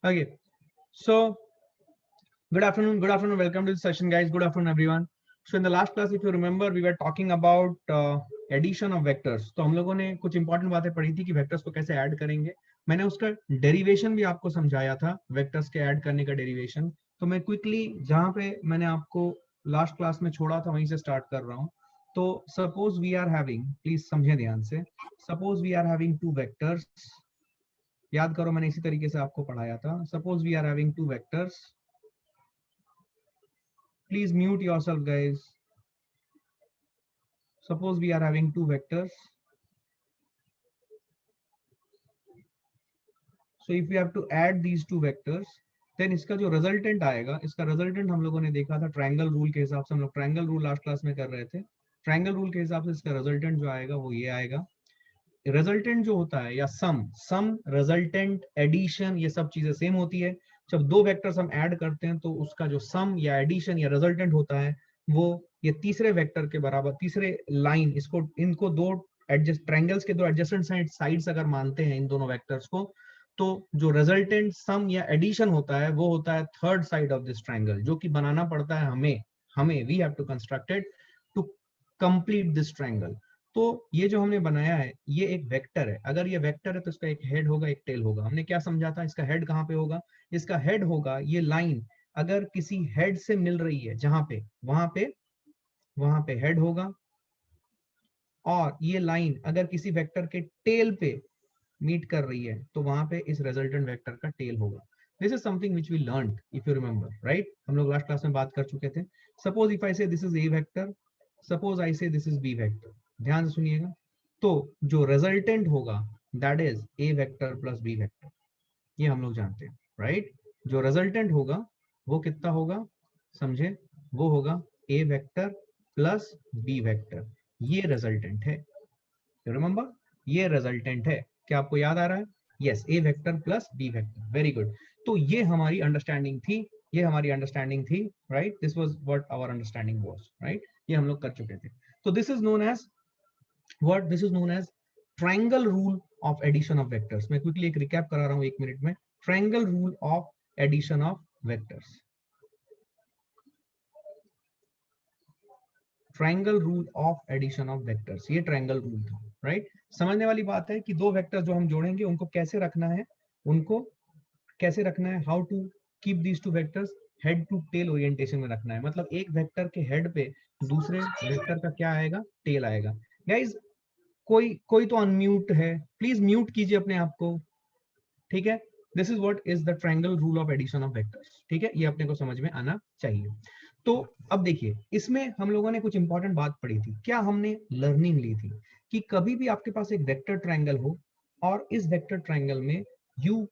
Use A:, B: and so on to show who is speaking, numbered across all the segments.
A: Okay, so good afternoon, welcome to the session, guys. Good afternoon, everyone. So in the last class, if you remember, we were talking about addition of vectors. तो हम लोगों ने कुछ important बातें पढ़ी थी कि vectors को कैसे ऐड करेंगे. मैंने उसका डेरिवेशन भी आपको समझाया था, वेक्टर्स के ऐड करने का डेरिवेशन. तो मैं क्विकली जहां पे मैंने आपको लास्ट क्लास में छोड़ा था वहीं से स्टार्ट कर रहा हूँ. तो suppose we are having, please समझे ध्यान से, suppose we are having two vectors. याद करो मैंने इसी तरीके से आपको पढ़ाया था. Suppose we are having two vectors. Please mute yourself, guys. Suppose we are having two vectors. So if we have to add these two vectors, then इसका जो रिजल्टेंट आएगा, इसका रिजल्टेंट हम लोगों ने देखा था ट्रायंगल रूल के हिसाब से. हम लोग ट्रायंगल रूल लास्ट क्लास में कर रहे थे. ट्रायंगल रूल के हिसाब से इसका रिजल्टेंट जो आएगा वो ये आएगा. रिजल्टेंट जो होता है या सम रिजल्टेंट एडिशन ये सब चीजें सेम होती है. जब दो वेक्टर्स हम ऐड करते हैं तो उसका जो सम या एडिशन या रिजल्टेंट होता है वो ये तीसरे वेक्टर के बराबर, तीसरे लाइन, इसको इनको दो एडजस्ट ट्रायंगल्स के दो एडजेसेंट साइड्स अगर मानते हैं इन दोनों वेक्टर्स को, तो जो रिजल्टेंट सम या एडिशन होता है वो होता है third side of this triangle, जो कि बनाना पड़ता है हमें we have to construct it to complete this triangle. तो ये जो हमने बनाया है ये एक वेक्टर है. अगर ये वेक्टर है तो इसका एक हेड होगा, एक टेल होगा. हमने क्या समझा था, इसका हेड कहाँ पे होगा? इसका हेड होगा ये लाइन अगर किसी हेड से मिल रही है जहां पे, वहां पे हेड होगा. और ये लाइन अगर किसी वेक्टर के टेल पे मीट कर रही है तो वहां पे इस रिजल्टेंट वेक्टर का टेल होगा. This is something which we learn, if you remember, right. हम लोग लास्ट क्लास में बात कर चुके थे. सपोज इफ आई से this is a vector, suppose I से दिस इज बी वेक्टर. ध्यान से सुनिएगा. तो जो रिजल्टेंट होगा that is a vector plus B vector. ये हम लोग जानते हैं, राइट. जो रिजल्टेंट होगा वो कितना होगा, समझे, वो होगा A vector plus B vector. ये रिजल्टेंट है. रिमेंबर, ये रिजल्टेंट है. क्या आपको याद आ रहा है? Yes, A vector plus B vector. Very good. तो ये हमारी अंडरस्टैंडिंग थी, right. This was what our understanding was, right. ये हम लोग कर चुके थे. तो this is known as what, this is known as triangle rule of addition of vectors. मैं क्विकली एक रिकैप करा रहा हूं 1 मिनट में. Triangle rule of addition of vectors, triangle rule of addition of vectors, ये ट्रायंगल रूल था, right. समझने वाली बात है कि दो वेक्टर जो हम जोड़ेंगे उनको कैसे रखना है, how to keep these two vectors head to tail orientation में रखना है. मतलब एक वेक्टर के हेड पे दूसरे वेक्टर का क्या आएगा, टेल आएगा. गाइज कोई तो अनम्यूट है, प्लीज म्यूट कीजिए अपने आप को, ठीक है. This is what is the triangle rule of addition of vectors, ठीक है. ये अपने को समझ में आना चाहिए. तो अब देखिए, इसमें हम लोगों ने कुछ इंपॉर्टेंट बात पढ़ी थी. क्या हमने लर्निंग ली थी कि कभी भी आपके पास एक वेक्टर ट्रायंगल हो और इस वेक्टर ट्रायंगल में you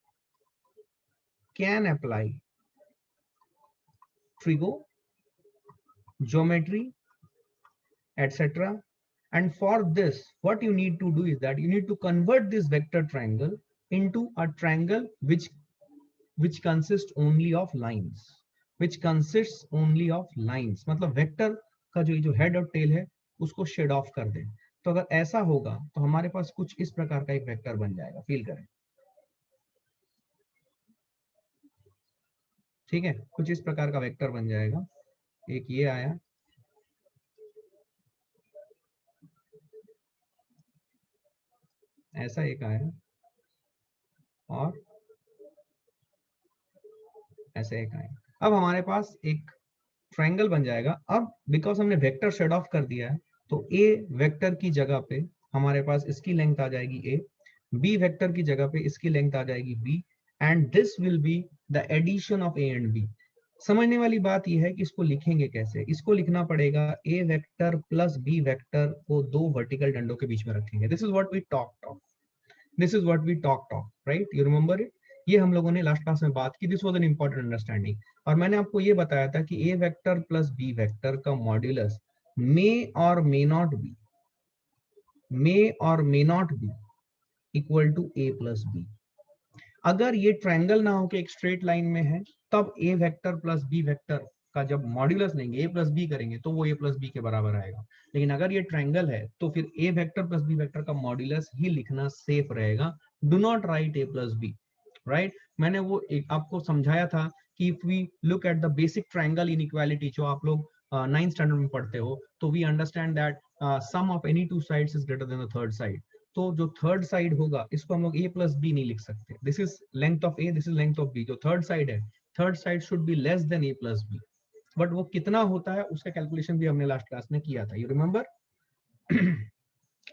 A: can apply trigo geometry etc. And for this what you need to do is that you need to convert this vector triangle into a triangle which consists only of lines, मतलब vector का जो head और tell है उसको shade of कर दें. तो अगर ऐसा होगा तो हमारे पास कुछ इस प्रकार का एक वेक्टर बन जाएगा. फील करें, ठीक है. कुछ इस प्रकार का वेक्टर बन जाएगा. एक ये आया, ऐसा एक आया, और ऐसे एक आया. अब हमारे पास एक ट्रायंगल बन जाएगा. अब बिकॉज हमने वेक्टर शेड ऑफ कर दिया है तो ए वेक्टर की जगह पे हमारे पास इसकी लेंथ आ जाएगी ए, बी वेक्टर की जगह पे इसकी लेंथ आ जाएगी b, and this will be the addition of a and b. समझने वाली बात यह है कि इसको लिखेंगे कैसे. इसको लिखना पड़ेगा a vector plus B vector को दो वर्टिकल डंडों के बीच में रखेंगे. This is what we talked of, right. You remember it. ये हम लोगों ने लास्ट क्लास में बात की. This was an important understanding. और मैंने आपको ये बताया था कि a vector plus B vector का मॉड्यूलस मे और may not be equal to A plus B. अगर ये ट्रायंगल ना होके एक स्ट्रेट लाइन में है तब ए वेक्टर प्लस बी वेक्टर का जब मॉड्यूलस लेंगे, ए प्लस बी करेंगे, तो वो ए प्लस बी के बराबर आएगा. लेकिन अगर ये ट्रायंगल है तो फिर a vector plus B vector का मॉड्यूलस ही लिखना सेफ रहेगा. Do not write a plus b. Right मैंने वो एक आपको समझाया था कि if we look at the basic triangle inequality जो आप लोग 9th स्टैंडर्ड में पढ़ते हो, तो we understand that sum of any two sides is greater than the third side. तो जो थर्ड साइड होगा इसको हम लोग a प्लस बी नहीं लिख सकते, this is length of a, this is length of b। जो थर्ड साइड है, third side should be less than a plus b. But वो कितना होता है उसका कैलकुलेशन भी हमने लास्ट क्लास में किया था, यू रिमेंबर?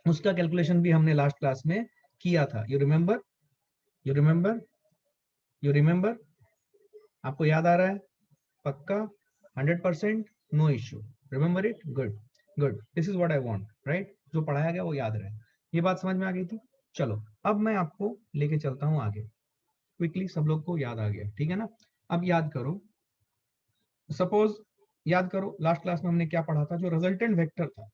A: उसका कैलकुलेशन भी हमने लास्ट क्लास में किया था, you remember? You remember? You remember? आपको याद आ रहा है? पक्का? 100%? No issue? Remember it? Good good, this is what I want, right? जो पढ़ाया गया वो याद रहे। ये बात समझ में आ गई थी? चलो अब मैं आपको लेके चलता हूं आगे। क्विकली सब लोग को याद आ गया, ठीक है ना? अब याद करो, सपोज याद करो लास्ट क्लास में हमने क्या पढ़ा था? जो रिजल्टेंट वेक्टर था,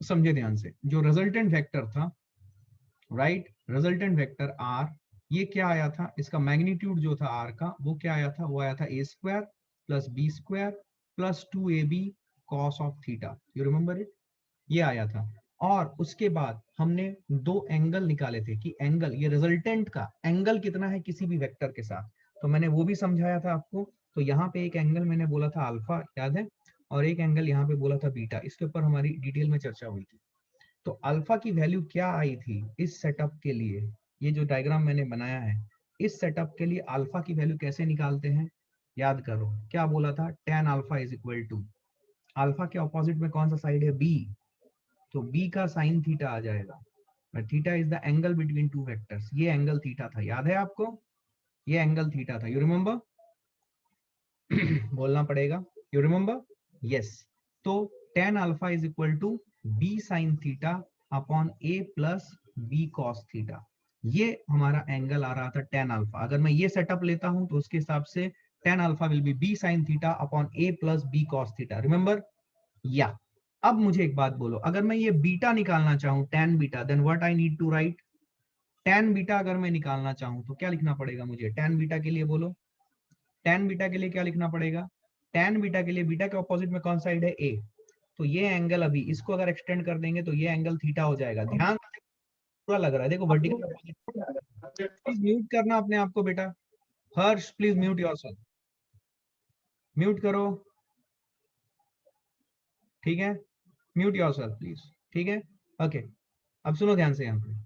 A: समझे ध्यान से, जो रिजल्टेंट वेक्टर था, राइट, रिजल्टेंट वेक्टर आर, ये क्या आया था? इसका मैग्नीट्यूड जो था आर का, वो क्या आया था? वो आया था A square plus B square plus 2ab cos of theta, you remember it? ये आया था। और उसके बाद हमने दो एंगल निकाले थे कि एंगल, ये रिजल्टेंट का एंगल कितना है किसी भी वेक्टर के साथ, तो मैंने वो भी समझाया था आपको। तो यहाँ पे एक एंगल मैंने बोला था अल्फा, याद है? और एक एंगल यहाँ पे बोला था बीटा, इसके ऊपर हमारी डिटेल में चर्चा हुई थी। तो अल्फा की वैल्यू क्या आई थी इस सेटअप के लिए? ये जो डायग्राम मैंने बनाया है, इस सेटअप के लिए अल्फा की वैल्यू कैसे निकालते हैं? याद करो, क्या बोला था? tan alpha is equal to, alpha के ऑपोजिट में कौन सा साइड है? बी, तो बी का साइन थीटा आ जाएगा। Theta is the angle between two vectors, ये एंगल थीटा था, याद है आपको? ये एंगल थीटा था, यू रिमेंबर? बोलना पड़ेगा, यू रिमेंबर? यस। तो tan alpha is equal to b sin theta upon a plus b cos theta, ये हमारा एंगल आ रहा था tan अल्फा। अगर मैं ये सेटअप लेता हूं तो उसके हिसाब से tan alpha will be b sin theta upon a plus b cos theta, remember? या अब मुझे एक बात बोलो, अगर मैं ये बीटा निकालना चाहूं tan beta, then what I need to write? tan beta अगर मैं निकालना चाहूं तो क्या लिखना पड़ेगा मुझे tan बीटा के लिए? बोलो, tan बीटा के लिए क्या लिखना पड़ेगा? tan बीटा के लिए, बीटा के ऑपोजिट में कौन साइड है? a, तो ये एंगल, अभी इसको अगर एक्सटेंड कर देंगे तो ये एंगल थीटा हो जाएगा। ध्यान से, पूरा लग रहा है, देखो वर्टिकल अपोजिट। प्लीज म्यूट करना अपने आप को बेटा, हर्ष प्लीज म्यूट योरसेल्फ, म्यूट करो, ठीक है? म्यूट योरसेल्फ प्लीज, ठीक है? ओके, अब सुनो ध्यान से यहाँ पे,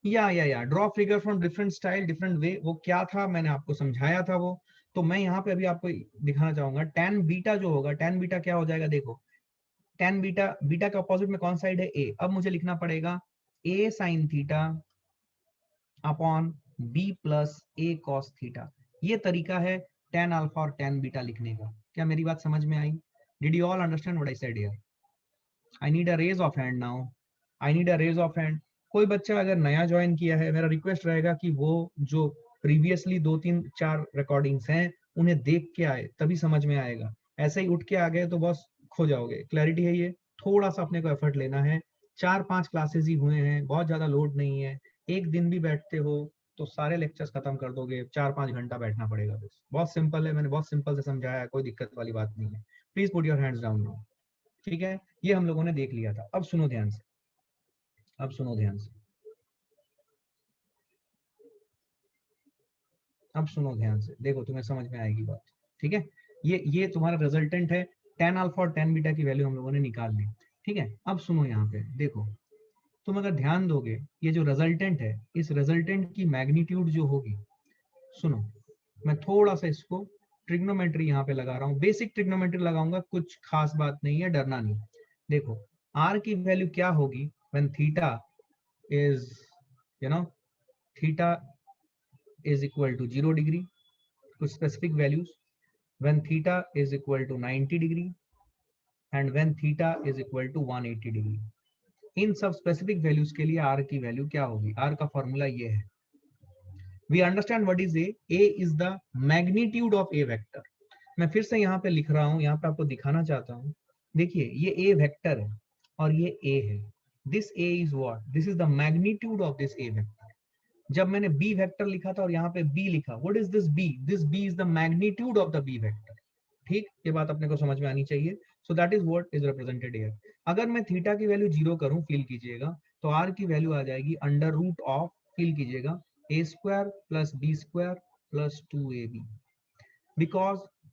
A: या draw figure from different style different way, वो क्या था मैंने आपको समझाया था वो। तो मैं यहाँ पे अभी आपको दिखाना चाहूंगा tan बीटा जो होगा, tan बीटा क्या हो जाएगा? देखो, tan बीटा, बीटा के ऑपोजिट में कौन साइड है? a, अब मुझे लिखना पड़ेगा a sin theta upon b plus a cos theta. ये तरीका है tan अल्फा और tan बीटा लिखने का। क्या मेरी बात समझ में आई? Did you all understand what I said here? I need a raise of hand now, I need a raise of hand. कोई बच्चा अगर नया ज्वाइन किया है, मेरा रिक्वेस्ट रहेगा कि वो जो प्रीवियसली 2 3 4 रिकॉर्डिंग्स हैं उन्हें देख के आए, तभी समझ में आएगा। ऐसे ही उठ के आ गए तो बस खो जाओगे। क्लैरिटी है ये? थोड़ा सा अपने को एफर्ट लेना है। 4 5 क्लासेस ही हुए हैं, बहुत ज्यादा लोड नहीं है। एक दिन भी बैठते हो तो सारे लेक्चर्स खत्म कर दोगे, 4 5 घंटा बैठना पड़ेगा बस। बहुत सिंपल है, मैंने बहुत सिंपल से समझाया है, कोई दिक्कत वाली बात नहीं है। Please put your hands down now, ठीक है? ये हम लोगों ने देख लिया था। अब सुनो ध्यान से, अब सुनो ध्यान से, अब सुनो ध्यान से, देखो तुम्हें समझ में आएगी बात, ठीक है? ये तुम्हारा रिजल्टेंट है। tan अल्फा और tan बीटा की वैल्यू हम लोगों ने निकाल ली, ठीक है? अब सुनो यहाँ पे, देखो, तुम अगर ध्यान दोगे, ये जो रिजल्टेंट है, इस रिजल्टेंट की मैग्नीट्यूड जो होगी, सुनो, मैं थोड़ा सा इसको ट्रिग्नोमेट्री यहाँ पे लगा रहा हूँ, बेसिक ट्रिग्नोमेट्री लगाऊंगा, कुछ खास बात नहीं है, डरना नहीं। देखो, r की वैल्यू क्या होगी when theta is, you know, theta is equal to 0 degree, कुछ specific values, when theta is equal to 90 degree and when theta is equal to 180 degree। इन सब स्पेसिफिक वैल्यूज के लिए r की वैल्यू क्या होगी? r का फॉर्मूला ये है, we understand what is a is the magnitude of a vector. मैं फिर से यहाँ पे लिख रहा हूँ, यहाँ पे आपको दिखाना चाहता हूँ। देखिए, ये a वेक्टर है और ये a है, this a is what? This is the magnitude of this a vector. जब मैंने b वेक्टर लिखा था और यहाँ पे b लिखा, what is this b? This b is the magnitude of the b vector, ठीक? ये बात अपने को समझ में आनी चाहिए। So that is what is represented here. अगर मैं थीटा की वैल्यू 0 करूं, फील कीजिएगा, तो r की वैल्यू आ जाएगी अंडर रूट ऑफ, फील कीजिएगा, a square plus b square plus 2ab,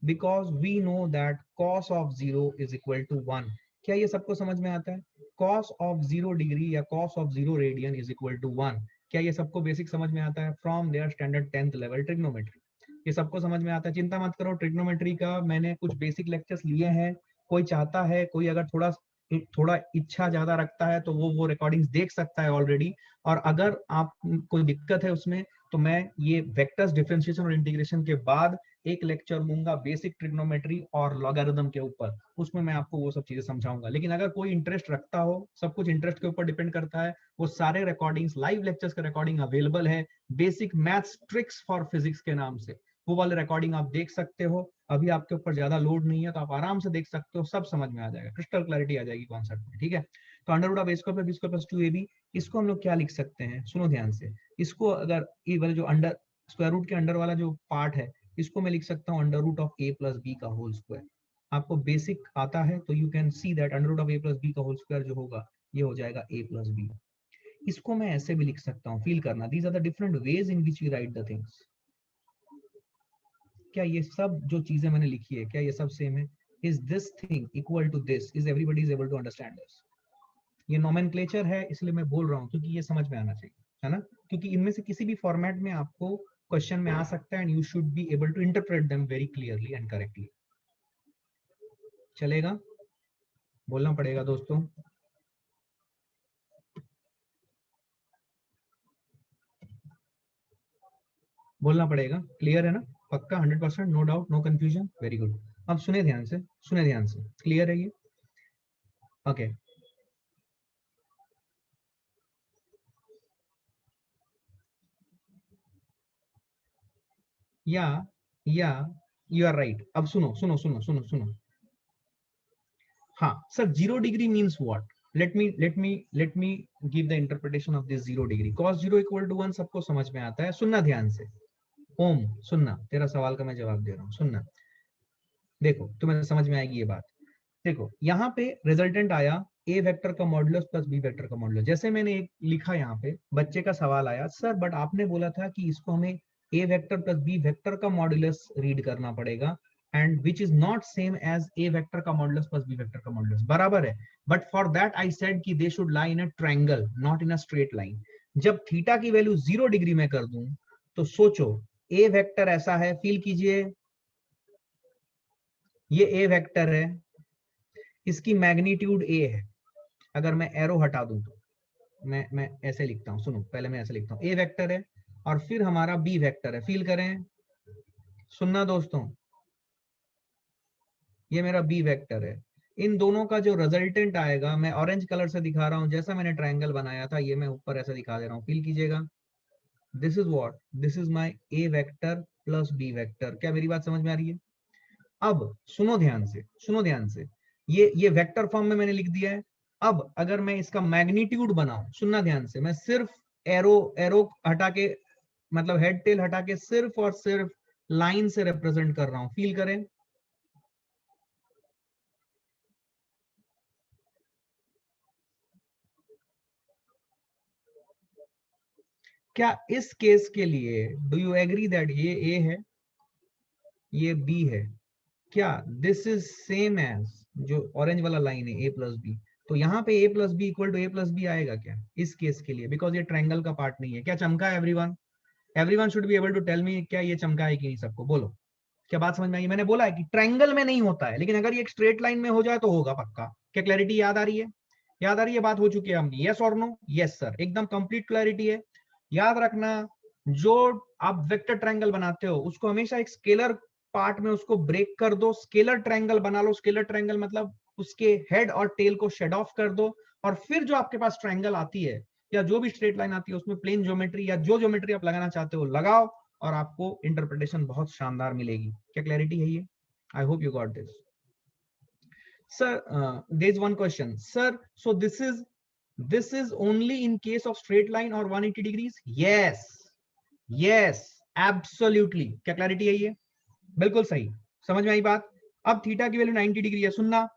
A: because we know that cos of 0 is equal to 1. क्या ये सबको समझ में आता है? cos of 0 डिग्री या cos of 0 radian is equal to 1. क्या ये सबको बेसिक समझ में आता है? From their standard 10th level trigonometry, ये सबको समझ में आता है। चिंता मत करो, ट्रिग्नोमेट्री का मैंने कुछ बेसिक लेक्चर्स लिए हैं। कोई चाहता है, कोई अगर थोड़ा थोड़ा इच्छा ज्यादा रखता है तो वो रिकॉर्डिंग्स देख सकता है ऑलरेडी। और अगर आप कोई दिक्कत है उसमें, तो मैं ये वेक्टर्स डिफरेंशिएशन और इंटीग्रेशन के बाद एक लेक्चर लूंगा बेसिक ट्रिग्नोमेट्री और लॉगरिथम के ऊपर, उसमें मैं आपको वो सब चीजें समझाऊंगा। लेकिन अगर कोई इंटरेस्ट रखता हो, सब कुछ इंटरेस्ट के ऊपर डिपेंड करता है। वो सारे रिकॉर्डिंग्स, लाइव लेक्चर्स का रिकॉर्डिंग अवेलेबल है basic maths tricks for physics के नाम से, वो वाले रिकॉर्डिंग आप देख सकते हो। अभी आपके ऊपर ज्यादा लोड नहीं है तो आप आराम से देख सकते हो, सब समझ में आ जाएगा, क्रिस्टल क्लैरिटी आ जाएगी कॉन्सेप्ट में, ठीक है। तो under root of A square plus B square plus 2ab, इसको हम लोग क्या लिख सकते हैं, सुनो ध्यान से। इसको अगर ये वाला जो अंडर स्क्वायर रूट के अंडर वाला जो पार्ट है, इसको मैं लिख सकता हूँ under root of a plus b का होल स्क्वायर। आपको बेसिक आता है तो you can see that under root of a plus b का होल स्क्वायर जो होगा ये हो जाएगा a प्लस बी। इसको मैं ऐसे भी लिख सकता हूँ, फील करना, these are the different ways in which we write the things. क्या ये सब जो चीजें मैंने लिखी है, क्या ये सब सेम है? Is this thing equal to this? Is everybody is able to understand this? ये नोमेनक्लेचर है इसलिए मैं बोल रहा हूँ, क्योंकि ये समझ में आना चाहिए, है ना। क्योंकि इनमें से किसी भी फॉर्मेट में आपको क्वेश्चन में आ सकता है and you should be able to interpret them very clearly and correctly. चलेगा? बोलना पड़ेगा दोस्तों। बोलना पड़ेगा, क्लियर है ना? पक्का 100%, no doubt, no confusion, very good. अब सुने ध्यान से, सुने ध्यान से, क्लियर है ये? ओके। या या यू आर राइट। अब सुनो सुनो सुनो सुनो सुनो। हाँ sir, 0 degree means what? let me give the interpretation of this 0 degree. cos 0 equal to 1 सबको समझ में आता है, सुनना ध्यान से। ओम सुनना, तेरा सवाल का मैं जवाब दे रहा हूँ, सुनना। देखो तुम्हें समझ में आएगी ये बात। देखो यहाँ पे रिजल्टेंट आया ए वेक्टर का मॉडुलस प्लस बी वेक्टर का मॉडुलस। जैसे मैंने एक लिखा यहाँ पे, बच्चे का सवाल आया, सर बट आपने बोला था कि इसको हमें A vector plus B vector का मॉडुलस रीड करना पड़ेगा, and which is not same as A vector का मॉडुलस प्लस बी वेक्टर का मॉडुलस। बराबर है, but for that I said कि they should lie in a triangle not in a straight line. जब थीटा की वैल्यू 0 डिग्री में कर दूं तो सोचो, ए वेक्टर ऐसा है, फील कीजिए, ये ए वेक्टर है, इसकी मैग्नीट्यूड ए है। अगर मैं एरो हटा दूं तो मैं ऐसे लिखता हूं, सुनो पहले मैं ऐसे लिखता हूं, ए वेक्टर है और फिर हमारा बी वेक्टर है, फील करें, सुनना दोस्तों, ये मेरा बी वेक्टर है। इन दोनों का जो रिजल्टेंट आएगा, मैं ऑरेंज कलर से दिखा रहा हूं, जैसा मैंने ट्रायंगल बनाया था ये मैं ऊपर ऐसे दिखा दे रहा हूं, फील कीजिएगा। This is what, this is my a vector plus B vector. क्या मेरी बात समझ में आ रही है? अब सुनो ध्यान से, सुनो ध्यान से, ये वेक्टर फॉर्म में मैंने लिख दिया है। अब अगर मैं इसका मैग्नीट्यूड बनाऊं, सुनना ध्यान से, मैं सिर्फ एरो एरो हटा के, मतलब हेड टेल हटा के सिर्फ और सिर्फ लाइन से रिप्रेजेंट कर रहा हूं, फील करें। क्या इस केस के लिए डू यू एग्री दैट ये ए है, ये बी है? क्या दिस इज सेम एज जो ऑरेंज वाला लाइन है ए प्लस बी? तो यहाँ पे A plus B equal to A plus B आएगा क्या इस केस के लिए? बिकॉज ये ट्रायंगल का पार्ट नहीं है। क्या चमका है everyone? Everyone should be able to tell me, क्या ये चमका है कि नहीं? सबको बोलो, क्या बात समझ में आई? मैंने बोला है कि ट्रायंगल में नहीं होता है, लेकिन अगर ये एक स्ट्रेट लाइन में हो जाए तो होगा पक्का। क्या क्लैरिटी याद आ रही है? याद आ रही है? बात हो चुकी है हमने, यस और नो? यस सर, एकदम कंप्लीट क्लैरिटी है। याद रखना, जो आप वेक्टर ट्रायंगल बनाते हो उसको हमेशा एक स्केलर पार्ट में उसको ब्रेक कर दो, स्केलर ट्रायंगल बना लो। स्केलर ट्रायंगल मतलब उसके हेड और टेल को शेड ऑफ कर दो, और फिर जो आपके पास ट्रायंगल आती है या जो भी स्ट्रेट लाइन आती है उसमें प्लेन ज्योमेट्री या जो ज्योमेट्री आप लगाना चाहते हो लगाओ, और आपको इंटरप्रिटेशन बहुत शानदार मिलेगी। क्या क्लैरिटी है ये? I hope you got this. Sir, there is one question. Sir, so this is only in case of straight line or 180 degrees? Yes, yes, absolutely. क्या क्लैरिटी है ये? बिल्कुल सही, समझ में आई बात। अब थीटा की वैल्यू 90 डिग्री है, सुनना।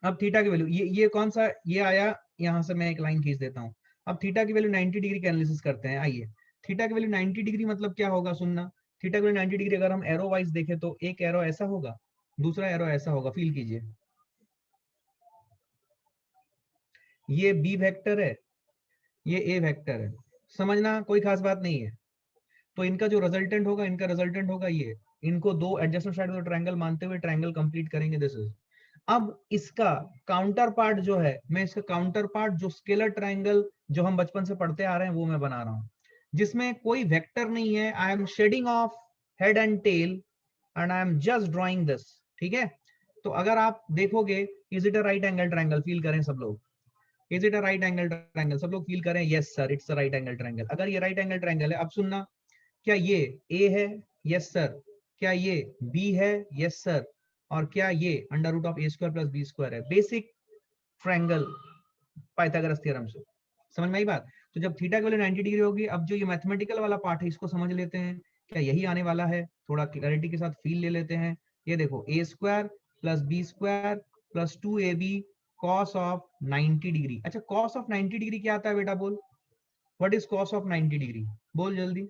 A: अब थीटा की वैल्यू ये कौन सा ये आया, यहां से मैं एक लाइन खींच देता हूं। अब थीटा की वैल्यू 90 डिग्री का एनालिसिस करते हैं, आइए। थीटा की वैल्यू 90 डिग्री मतलब क्या होगा, सुनना, थीटा की वैल्यू 90 डिग्री अगर हम एरो वाइज देखें तो एक एरो ऐसा होगा, दूसरा एरो ऐसा होगा, फील कीजिए, ये बी वेक्टर है, ये ए वेक्टर है, समझना कोई खास बात नहीं है। तो इनका जो रिजल्टेंट होगा, इनका रिजल्टेंट होगा ये, इनको दो एडजेसेंट साइड ऑफ ट्रायंगल मानते हुए ट्रायंगल कंप्लीट करेंगे, दिस इज। अब इसका काउंटर पार्ट जो है, मैं इसका काउंटर पार्ट जो स्केलर ट्रायंगल जो हम बचपन से पढ़ते आ रहे हैं वो मैं बना रहा हूं, जिसमें कोई वेक्टर नहीं है, I am shading off head and tail and I am just drawing this, ठीक है। तो अगर आप देखोगे, is it a right angle triangle, feel करें सब लोग, is it a right angle triangle, सब लोग फील करें, yes sir it's a right angle triangle. अगर ये राइट एंगल ट्रायंगल है, अब सुनना, क्या ये ए है, यस सर, क्या ये बी है, यस सर, और क्या ये under root of A square plus B square है, बेसिक ट्रायंगल पाइथागोरस थ्योरम से, समझ में आई बात। तो जब थीटा की वैल्यू 90 डिग्री होगी, अब जो ये मैथमेटिकल वाला पार्ट है इसको समझ लेते हैं, क्या यही आने वाला है, थोड़ा क्लैरिटी के साथ फील ले लेते हैं। ये देखो A square plus B square plus 2ab cos of 90 degree. अच्छा कॉस ऑफ 90 डिग्री क्या आता है बेटा, बोल, what is cos of 90 degree, बोल जल्दी।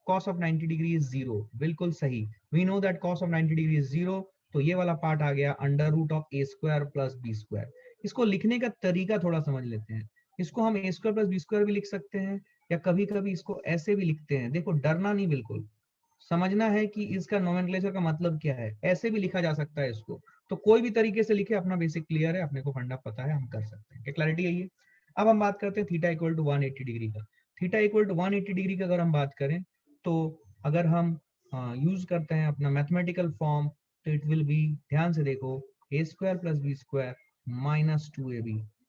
A: cos of 90 degree is zero, बिल्कुल सही, we know that cos of 90 degree is zero. तो ये वाला पार्ट आ गया under root of A square plus B square. इसको लिखने का तरीका थोड़ा समझ लेते हैं, इसको हम ए स्क्वायर प्लस बी स्क्वायर भी लिख सकते हैं, या कभी कभी इसको ऐसे भी लिखते हैं, देखो डरना नहीं, बिल्कुल समझना है कि इसका नोमेनक्लेचर का मतलब क्या है, ऐसे भी लिखा जा सकता है इसको। तो कोई भी तरीके से लिखे, अपना बेसिक क्लियर है, अपने को फंडा पता है, हम कर सकते हैं, क्या क्लैरिटी है ये। अब हम बात करते हैं थीटा इक्वल टू 180 डिग्री का। थीटा इक्वल टू 180 डिग्री का अगर हम बात करें, तो अगर हम यूज करते हैं अपना मैथमेटिकल फॉर्म, तो इट विल बी, ध्यान से देखो, A square plus B square minus 2ab।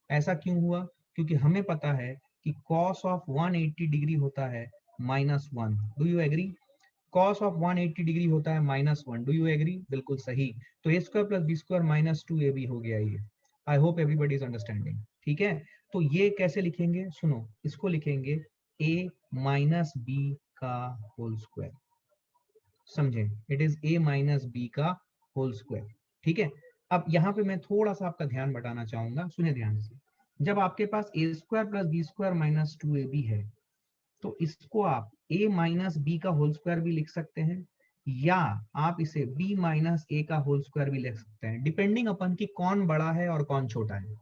A: ऐसा क्यों हुआ, क्योंकि हमें पता है कि cos ऑफ 180 डिग्री होता है -1, do you agree. cos of 180 degree होता है -1, डू यू एग्री, बिल्कुल सही। तो A square plus B square minus 2ab हो गया ये। I hope everybody is understanding, ठीक है। तो ये कैसे लिखेंगे, सुनो, इसको लिखेंगे a माइनस बी का होल स्क्वायर, समझे, it is a minus B का होल स्क्वायर, ठीक है। अब यहाँ पे मैं थोड़ा सा आपका ध्यान बटाना चाहूंगा, सुने ध्यान से, जब आपके पास A square plus B square minus 2ab है, तो इसको आप a माइनस बी का होल स्क्वायर भी लिख सकते हैं, या आप इसे b माइनस ए का होल स्क्वायर भी लिख सकते हैं, डिपेंडिंग अपन की कौन बड़ा है और कौन छोटा है।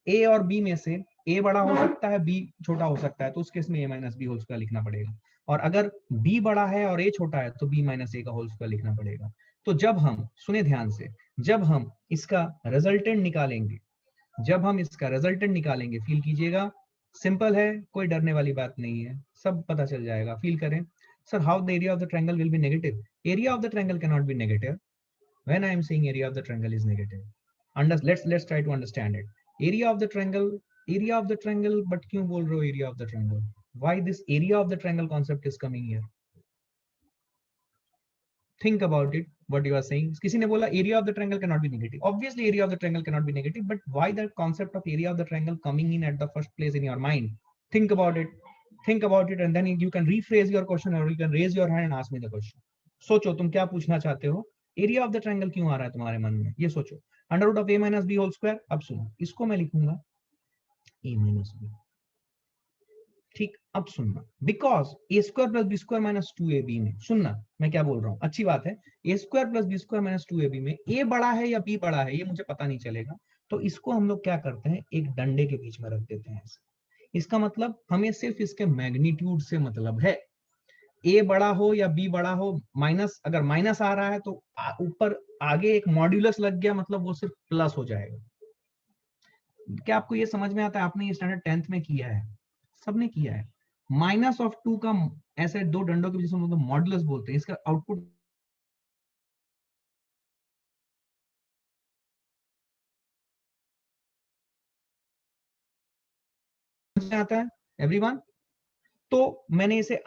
A: a और b में से a बड़ा हो सकता है, b छोटा हो सकता है, तो उस केस में a minus b whole square लिखना पड़ेगा। और अगर b बड़ा है और a छोटा है तो b माइनस ए का होल स्क्वायर लिखना पड़ेगा। तो जब हम, सुने ध्यान से, जब हम इसका रिजल्टेंट निकालेंगे, जब हम इसका रिजल्टेंट निकालेंगे, फील कीजिएगा, सिंपल है, कोई डरने वाली बात नहीं है, सब पता चल जाएगा, फील करें। Sir how the area of the triangle will be negative, area of the triangle can not be negative when I am saying area of the triangle is negative. Let's try to understand it. Area of the triangle, area of the triangle, but क्यों बोल रहे हो area of the triangle, why this area of the triangle concept is coming here, think about it, what you are saying। किसी ने बोला area of the triangle cannot be negative, obviously area of the triangle cannot be negative, but why the concept of area of the triangle coming in at the first place in your mind, think about it, think about it, and then you can rephrase your question or you can raise your hand and ask me the question। सोचो तुम क्या पूछना चाहते हो, area of the triangle क्यों आ रहा है तुम्हारे मन में, ये सोचो। Under root of a minus b whole square, अब सुनो, इसको मैं लिखूंगा a माइनस बी, ठीक। अब सुनना, because a square plus B square minus 2ab में, सुनना मैं क्या बोल रहा हूँ, अच्छी बात है, A square plus B square minus 2ab में ए बड़ा है या बी बड़ा है ये मुझे पता नहीं चलेगा, तो इसको हम लोग क्या करते हैं, एक डंडे के बीच में रख देते हैं ऐसे। इसका मतलब हमें सिर्फ इसके मैग्नीट्यूड से मतलब है, ए बड़ा हो या बी बड़ा हो, माइनस, अगर माइनस आ रहा है तो ऊपर आगे एक मॉड्यूलस लग गया, मतलब वो सिर्फ प्लस हो जाएगा। क्या आपको ये समझ में आता है, आपने ये स्टैंडर्ड 10th में किया है, सबने किया है। -2 का ऐसे दो डंडों के बीच में मॉडुलस बोलते हैं, इसका आउटपुट आता है एवरीवन। तो मैंने इसे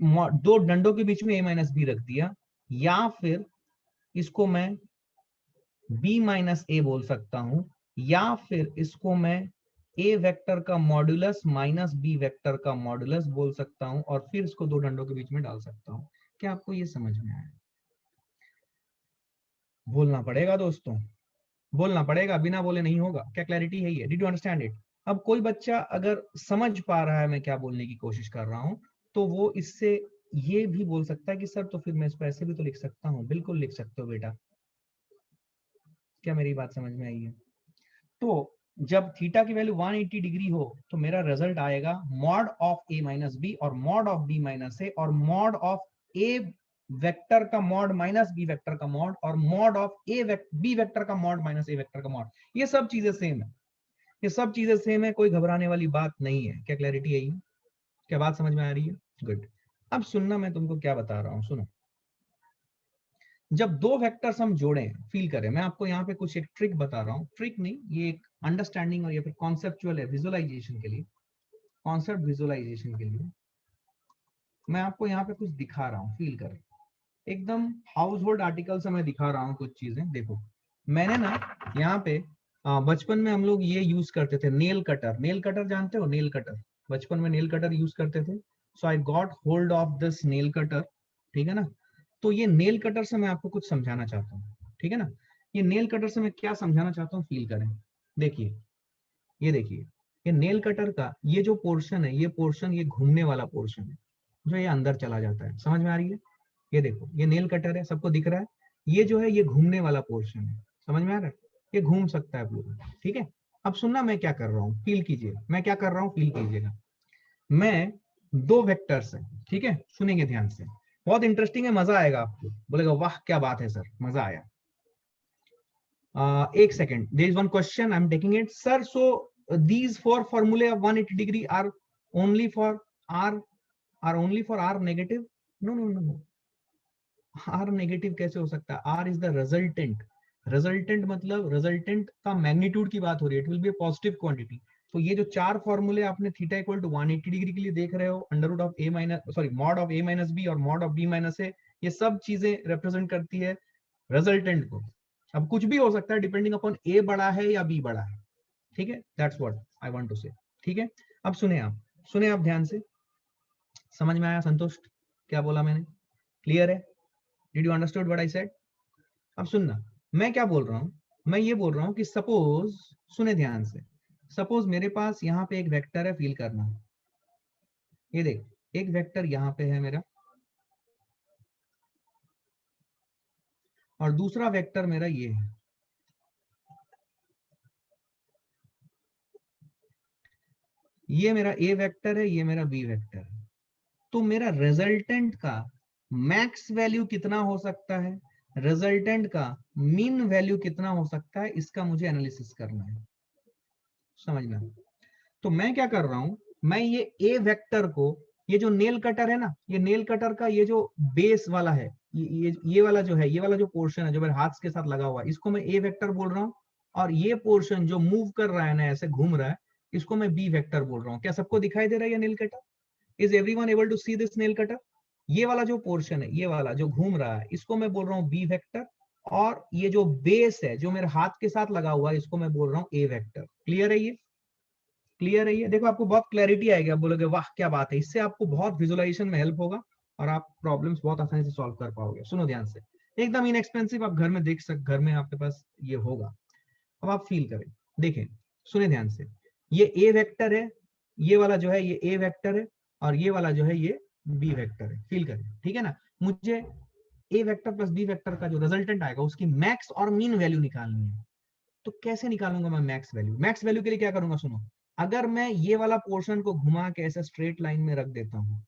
A: दो डंडों के बीच में a माइनस बी रख दिया, या फिर इसको मैं b माइनस ए बोल सकता हूं, या फिर इसको मैं a वेक्टर का मॉडुलस माइनस b वेक्टर का मॉडुलस बोल सकता हूं, और फिर इसको दो डंडों के बीच में डाल सकता हूं। क्या आपको ये समझ में आया, बोलना पड़ेगा दोस्तों, बोलना पड़ेगा, बिना बोले नहीं होगा, क्या क्लैरिटी है ये, डिड यू अंडरस्टैंड इट। अब कोई बच्चा अगर समझ पा रहा है मैं क्या बोलने की कोशिश कर रहा हूं, तो वो इससे ये भी बोल सकता है कि सर तो फिर मैं इसको ऐसे भी तो लिख सकता हूँ। बिल्कुल लिख सकते हो बेटा, क्या मेरी बात समझ में आई है? तो जब थीटा की वैल्यू 180 डिग्री हो तो मेरा रिजल्ट आएगा mod of A minus B और mod of B minus A और मॉड ऑफ ए वेक्टर का मॉड माइनस बी वेक्टर का मॉड और मॉड ऑफ बी वेक्टर का मॉड माइनस ए वेक्टर का मॉड। ये सब चीजें सेम है, ये सब चीजें सेम है, कोई घबराने वाली बात नहीं है। क्या क्लैरिटी आई? क्या बात समझ में आ रही है? गुड। अब सुनना, मैं तुमको क्या बता रहा हूं, सुनो। जब दो वेक्टर्स हम जोड़ें, फील करें, मैं आपको यहाँ पे कुछ एक ट्रिक बता रहा हूँ, ट्रिक नहीं, ये एक अंडरस्टैंडिंग और या फिर कॉन्सेप्चुअल है, विजुअलाइजेशन के लिए, कॉन्सेप्ट विजुअलाइजेशन के लिए मैं आपको यहाँ पे कुछ दिखा रहा हूँ, फील करें। एकदम हाउस होल्ड आर्टिकल से मैं दिखा रहा हूँ कुछ चीजें। देखो मैंने ना यहाँ पे बचपन में हम लोग ये यूज करते थे, नेल कटर। नेल कटर जानते हो? नेल कटर, बचपन में नेल कटर यूज करते थे। So I got hold of this nail cutter, ठीक है ना। तो ये नेल कटर से मैं आपको कुछ समझाना चाहता हूँ, ठीक है ना। ये नेल कटर से मैं क्या समझाना चाहता हूँ, फील करें। देखिए, ये देखिए, ये नेल कटर का ये जो पोर्शन है, ये पोर्शन, ये घूमने वाला पोर्शन है जो ये अंदर चला जाता है। समझ में आ रही है? ये देखो, ये नेल कटर है, सबको दिख रहा है। ये जो है ये घूमने वाला पोर्शन है, समझ में आ रहा है? ये घूम सकता है पूरा, ठीक है। अब सुनना मैं क्या कर रहा हूँ, फील कीजिए मैं क्या कर रहा हूँ, फील कीजिएगा। मैं दो वेक्टर्स है, ठीक है, सुनेंगे ध्यान से, बहुत इंटरेस्टिंग है, मजा आएगा आपको, बोलेगा वाह क्या बात है सर, मजा आया। एक second, there is one question, I am taking it sir. So these four formulae of 180 degree are only for r, are only for r negative? No no no no, r negative कैसे हो सकता है? r is the resultant. Resultant मतलब resultant का magnitude की बात हो रही है, it will be a positive quantity. तो ये जो चार फॉर्मूले आपने थीटा इक्वल टू 180 डिग्री के लिए देख रहे हो, under root of A minus, sorry, mod of A minus B और mod of B minus A, ये सब चीजें रिप्रेजेंट करती है रिजल्टेंट को। अब कुछ भी हो सकता है डिपेंडिंग अपॉन ए बड़ा है या बी बड़ा है, ठीक है, that's what I want to say, ठीक है। अब सुने आप, सुने आप ध्यान से, समझ में आया संतुष्ट क्या बोला मैंने? क्लियर है? Did you understood what I said? अब सुनना, मैं क्या बोल रहा हूं, मैं ये बोल रहा हूं कि सपोज, सुने ध्यान से, सपोज मेरे पास यहाँ पे एक वेक्टर है, फील करना, ये देख, एक वेक्टर यहाँ पे है मेरा और दूसरा वेक्टर मेरा ये है। ये मेरा ए वेक्टर है, ये मेरा बी वेक्टर है। तो मेरा रिजल्टेंट का मैक्स वैल्यू कितना हो सकता है, रिजल्टेंट का मीन वैल्यू कितना हो सकता है, इसका मुझे एनालिसिस करना है, समझना। तो मैं क्या कर रहा हूं, मैं ये ए वेक्टर को, ये जो नेल कटर है ना, ये नेल कटर का ये जो बेस वाला है, ये वाला जो है, ये वाला जो पोर्शन है जो मेरे हाथ के साथ लगा हुआ है, इसको मैं ए वेक्टर बोल रहा हूँ। और ये पोर्शन जो मूव कर रहा है ना, ऐसे घूम रहा है, इसको मैं बी वेक्टर बोल रहा हूँ। क्या सबको दिखाई दे रहा है ये nail cutter? Is everyone able to see this nail cutter? ये वाला जो पोर्शन है, ये वाला जो घूम रहा है, इसको मैं बोल रहा हूँ बी वेक्टर। और ये जो बेस है जो मेरे हाथ के साथ लगा हुआ है, इसको मैं बोल रहा हूँ ए वेक्टर। क्लियर है ये? क्लियर है ये? देखो आपको बहुत क्लैरिटी आएगी, आप बोलोगे वाह क्या बात है, इससे आपको बहुत विजुअलाइजेशन में हेल्प होगा और आप प्रॉब्लम्स बहुत आसानी से सॉल्व कर पाओगे। सुनो ध्यान से, एकदम इनएक्सपेंसिव, आप घर में देख घर में आपके पास ये होगा। अब आप फील करें, देखें, सुने ध्यान से, ये ए वेक्टर है, ये वाला जो है ये ए वेक्टर है और ये वाला जो है ये बी वेक्टर है, फील करें, ठीक है ना। मुझे ए वेक्टर प्लस बी वेक्टर का जो रिजल्टेंट आएगा उसकी मैक्स और मीन वैल्यू निकालनी है। तो कैसे निकालूंगा मैं मैक्स वैल्यू? मैक्स वैल्यू के लिए क्या करूंगा, सुनो। अगर मैं ये वाला पोर्शन को घुमा के ऐसे स्ट्रेट लाइन में रख देता हूं,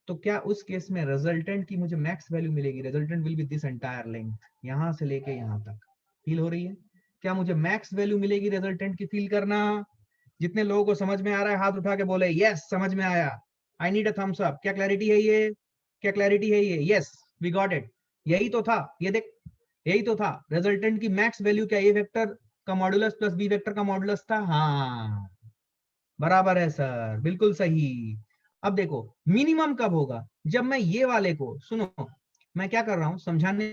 A: तो क्या उस केस में रिजल्टेंट की मुझे मैक्स वैल्यू मिलेगी? Resultant will B this entire length, यहां से लेके यहां तक। फील हो रही है? क्या मुझे मैक्स वैल्यू मिलेगी रिजल्टेंट की? फील करना। जितने लोगों को समझ में आ रहा है हाथ उठा के बोले यस समझ में आया। I need a thumbs up. क्या क्लैरिटी है ये? क्या क्लैरिटी है ये? Yes, we got it. यही तो था, ये देख, यही तो था। रिजल्टेंट की मैक्स वैल्यू क्या ए वेक्टर का मॉडुलस प्लस बी वेक्टर का मॉडुलस था? हाँ, बराबर है सर, बिल्कुल सही। अब देखो मिनिमम कब होगा, जब मैं ये वाले को, सुनो, मैं क्या कर रहा हूं समझाने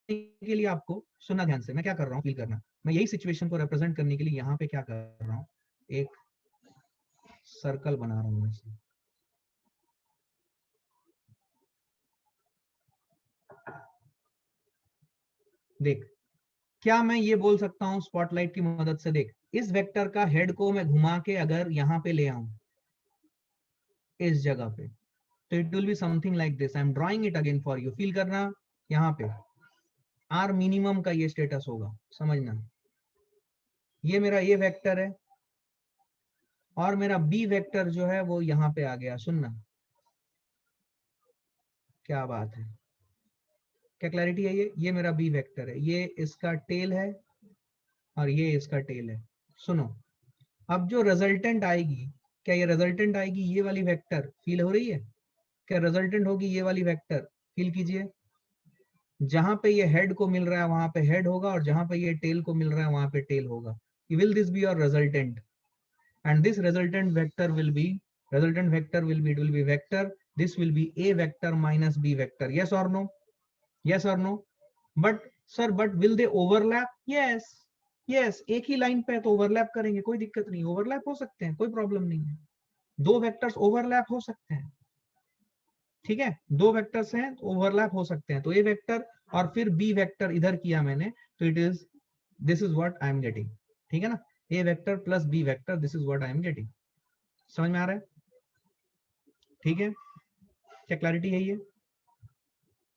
A: के लिए आपको, सुनना ध्यान से, मैं क्या कर रहा हूं फील करना। मैं यही सिचुएशन को रिप्रेजेंट करने के लिए यहाँ पे क्या कर रहा हूँ, एक सर्कल बना रहा हूं ऐसे। देख, क्या मैं ये बोल सकता हूँ स्पॉटलाइट की मदद से, देख, इस वेक्टर का हेड को मैं घुमा के अगर यहाँ पे ले आऊं, इस जगह पे, तो it will be something like this. I am drawing it again for you, feel करना। यहाँ पे आर मिनिमम का ये स्टेटस होगा, समझना। ये मेरा ए वेक्टर है और मेरा बी वेक्टर जो है वो यहाँ पे आ गया, सुनना क्या बात है, क्या क्लैरिटी है। ये मेरा बी वेक्टर है, ये इसका टेल है और ये इसका टेल है। सुनो, अब जो रिजल्टेंट आएगी, क्या ये रिजल्टेंट आएगी ये वाली वेक्टर, फील हो रही है? क्या रिजल्टेंट होगी ये वाली वेक्टर, फील कीजिए। जहां पे ये हेड को मिल रहा है वहां पे हेड होगा और जहां पे ये टेल को मिल रहा है वहां पे टेल होगा। Will this be your resultant? and this resultant vector will be, it will be vector, this will be a vector minus b vector, yes or no? Yes or no? but sir, but will they overlap? yes, yes, एक ही line पे है तो overlap करेंगे, कोई दिक्कत नहीं, overlap हो सकते हैं, कोई प्रॉब्लम नहीं है। दो वेक्टर्स ओवरलैप हो सकते हैं, ठीक है, दो वेक्टर्स हैं तो ओवरलैप हो सकते हैं। तो ए वेक्टर और फिर बी वेक्टर इधर किया मैंने, तो it is, this is what I am getting, ठीक है ना, A vector plus B vector, this is what I am getting. समझ में आ रहा है? ठीक है, क्या क्लैरिटी है ये?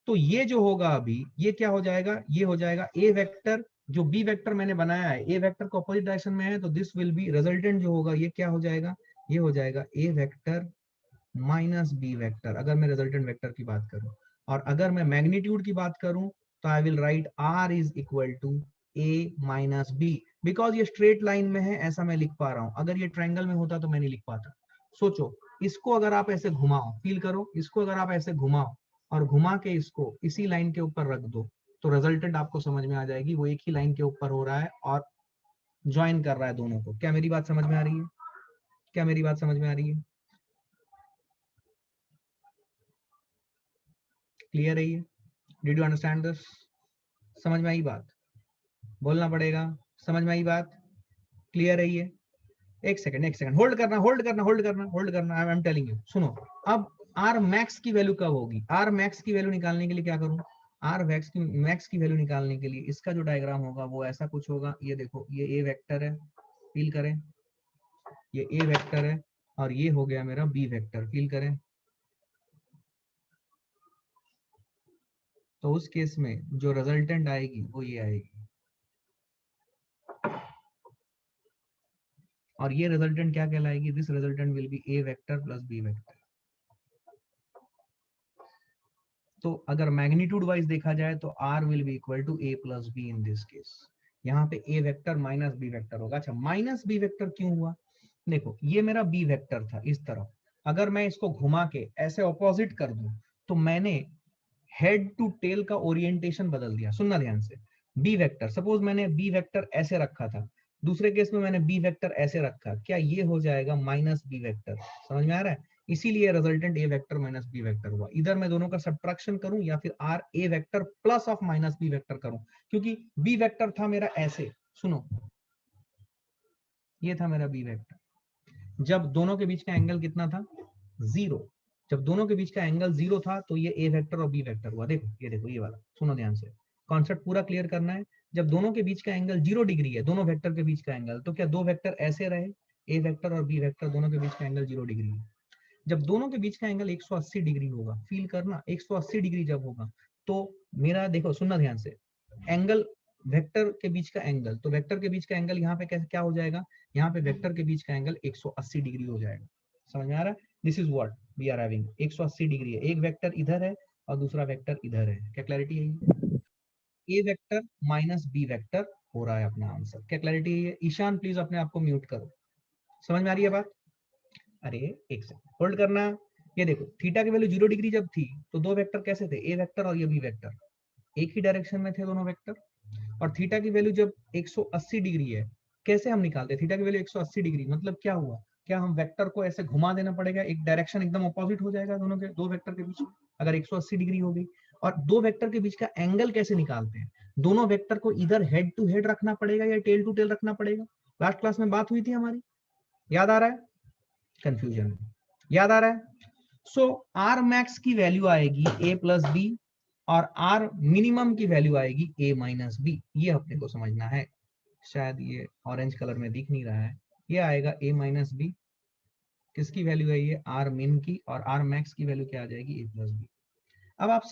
A: तो ये जो होगा अभी, ये क्या हो जाएगा, ये हो जाएगा ए वेक्टर, जो बी वेक्टर मैंने बनाया है ए वेक्टर को अपोजिट डायरेक्शन में है, तो दिस विल बी रिजल्टेंट जो होगा ये क्या हो जाएगा, ये हो जाएगा ए वेक्टर माइनस बी वेक्टर, अगर मैं रिजल्टेंट वेक्टर की बात करूं। और अगर मैं मैग्नीट्यूड की बात करूं तो I will write R is equal to A minus B, because ये स्ट्रेट लाइन में है ऐसा मैं लिख पा रहा हूं, अगर ये ट्रायंगल में होता तो मैं नहीं लिख पाता। सोचो, इसको अगर आप ऐसे घुमाओ, फील करो, इसको अगर आप ऐसे घुमाओ और घुमा के इसको इसी लाइन के ऊपर रख दो, तो रिजल्टेंट आपको समझ में आ जाएगी, वो एक ही लाइन के ऊपर हो रहा है और ज्वाइन कर रहा है दोनों को। क्या मेरी बात समझ में आ रही है? क्या मेरी बात समझ में आ रही है? क्लियर है ये? Did you understand this? समझ में आई बात? बोलना पड़ेगा, समझ में आई बात? क्लियर है ये? एक सेकंड, एक सेकंड, होल्ड करना, होल्ड करना, होल्ड करना, होल्ड करना, आई एम टेलिंग यू। सुनो, अब आर मैक्स की वैल्यू कब होगी? आर मैक्स की वैल्यू निकालने के लिए क्या करूं? आर मैक्स की वैल्यू निकालने के लिए इसका जो डायग्राम होगा वो ऐसा कुछ होगा। ये देखो, ये ए वेक्टर है, फील करें, ये ए वेक्टर है और ये हो गया मेरा बी वेक्टर, फील करें। तो उस केस में जो रिजल्टेंट आएगी वो ये आएगी, और ये रिजल्टेंट क्या कहलाएगी? This resultant will be A vector plus B vector. तो अगर मैग्नीट्यूड वाइज देखा जाए तो R will be equal to A plus B in this case. यहाँ पे A vector minus B vector होगा। अच्छा, माइनस बी वेक्टर क्यों हुआ? देखो, ये मेरा बी वेक्टर था इस तरफ, अगर मैं इसको घुमा के ऐसे ऑपोजिट कर दूं तो मैंने हेड टू टेल का ओरिएंटेशन बदल दिया। सुनना ध्यान से, बी वेक्टर, सपोज मैंने बी वेक्टर ऐसे रखा था, दूसरे केस में मैंने बी वेक्टर ऐसे रखा, क्या ये हो जाएगा माइनस बी वेक्टर? समझ में आ रहा है? इसीलिए resultant A vector minus B vector हुआ। इधर मैं दोनों का सब्ट्रैक्शन करूं या फिर R A vector plus of minus B vector करूं, क्योंकि बी वेक्टर था मेरा ऐसे, सुनो, ये था मेरा बी वेक्टर, जब दोनों के बीच का एंगल कितना था? जीरो। जब दोनों के बीच का एंगल जीरो था तो ये ए वेक्टर और बी वेक्टर हुआ। देखो, ये देखो, ये वाला, सुनो ध्यान से, कॉन्सेप्ट पूरा क्लियर करना है। जब दोनों के बीच का एंगल 0 डिग्री है, दोनों वेक्टर के बीच का एंगल, तो क्या दो वेक्टर ऐसे रहे, ए वेक्टर और बी वेक्टर, दोनों के बीच का एंगल 0 डिग्री है। जब दोनों के बीच का एंगल 180 डिग्री होगा, फील करना, 180 डिग्री जब होगा तो मेरा, देखो सुनना ध्यान से, एंगल वेक्टर के बीच का एंगल, तो वेक्टर के बीच का एंगल यहाँ पे कैसे क्या हो जाएगा? यहाँ पे वेक्टर के बीच का एंगल 180 डिग्री हो जाएगा। समझ में आ रहा है? This is what we are having, 180 degree है, एक वेक्टर इधर है और दूसरा वेक्टर इधर है। क्या क्लैरिटी है? ए वेक्टर माइनस बी वेक्टर हो रहा है अपना आंसर। क्या क्लैरिटी है? ईशान प्लीज अपने आप को म्यूट करो। समझ में आ रही है बात? अरे एक सेकंड, होल्ड करना। ये देखो, थीटा की वैल्यू 0 डिग्री जब थी तो दो वेक्टर कैसे थे? ए वेक्टर और ये बी वेक्टर, एक ही डायरेक्शन में थे दोनों वेक्टर। और थीटा की वैल्यू जब 180 डिग्री है, कैसे हम निकालते हैं थीटा की वैल्यू 180 डिग्री? मतलब क्या हुआ, क्या हम वेक्टर को ऐसे घुमा देना पड़ेगा, एक डायरेक्शन एकदम अपोजिट हो जाएगा दोनों के, दो वेक्टर के बीच में, अगर 180 डिग्री हो गई। और दो वेक्टर के बीच का एंगल कैसे निकालते हैं? दोनों वेक्टर को इधर हेड टू हेड रखना पड़ेगा या टेल टू टेल रखना पड़ेगा? लास्ट क्लास में बात हुई थी हमारी, याद आ रहा है? कंफ्यूजन याद आ रहा है? सो आर मैक्स की वैल्यू आएगी ए प्लस बी और आर मिनिमम की वैल्यू आएगी ए माइनस बी। ये अपने को समझना है। शायद ये ऑरेंज कलर में दिख नहीं रहा है, ये आएगा ए माइनस बी किसकी वैल्यू है ये, आर मिन की, और आर मैक्स की वैल्यू क्या आ जाएगी, ए प्लस बी। अब आप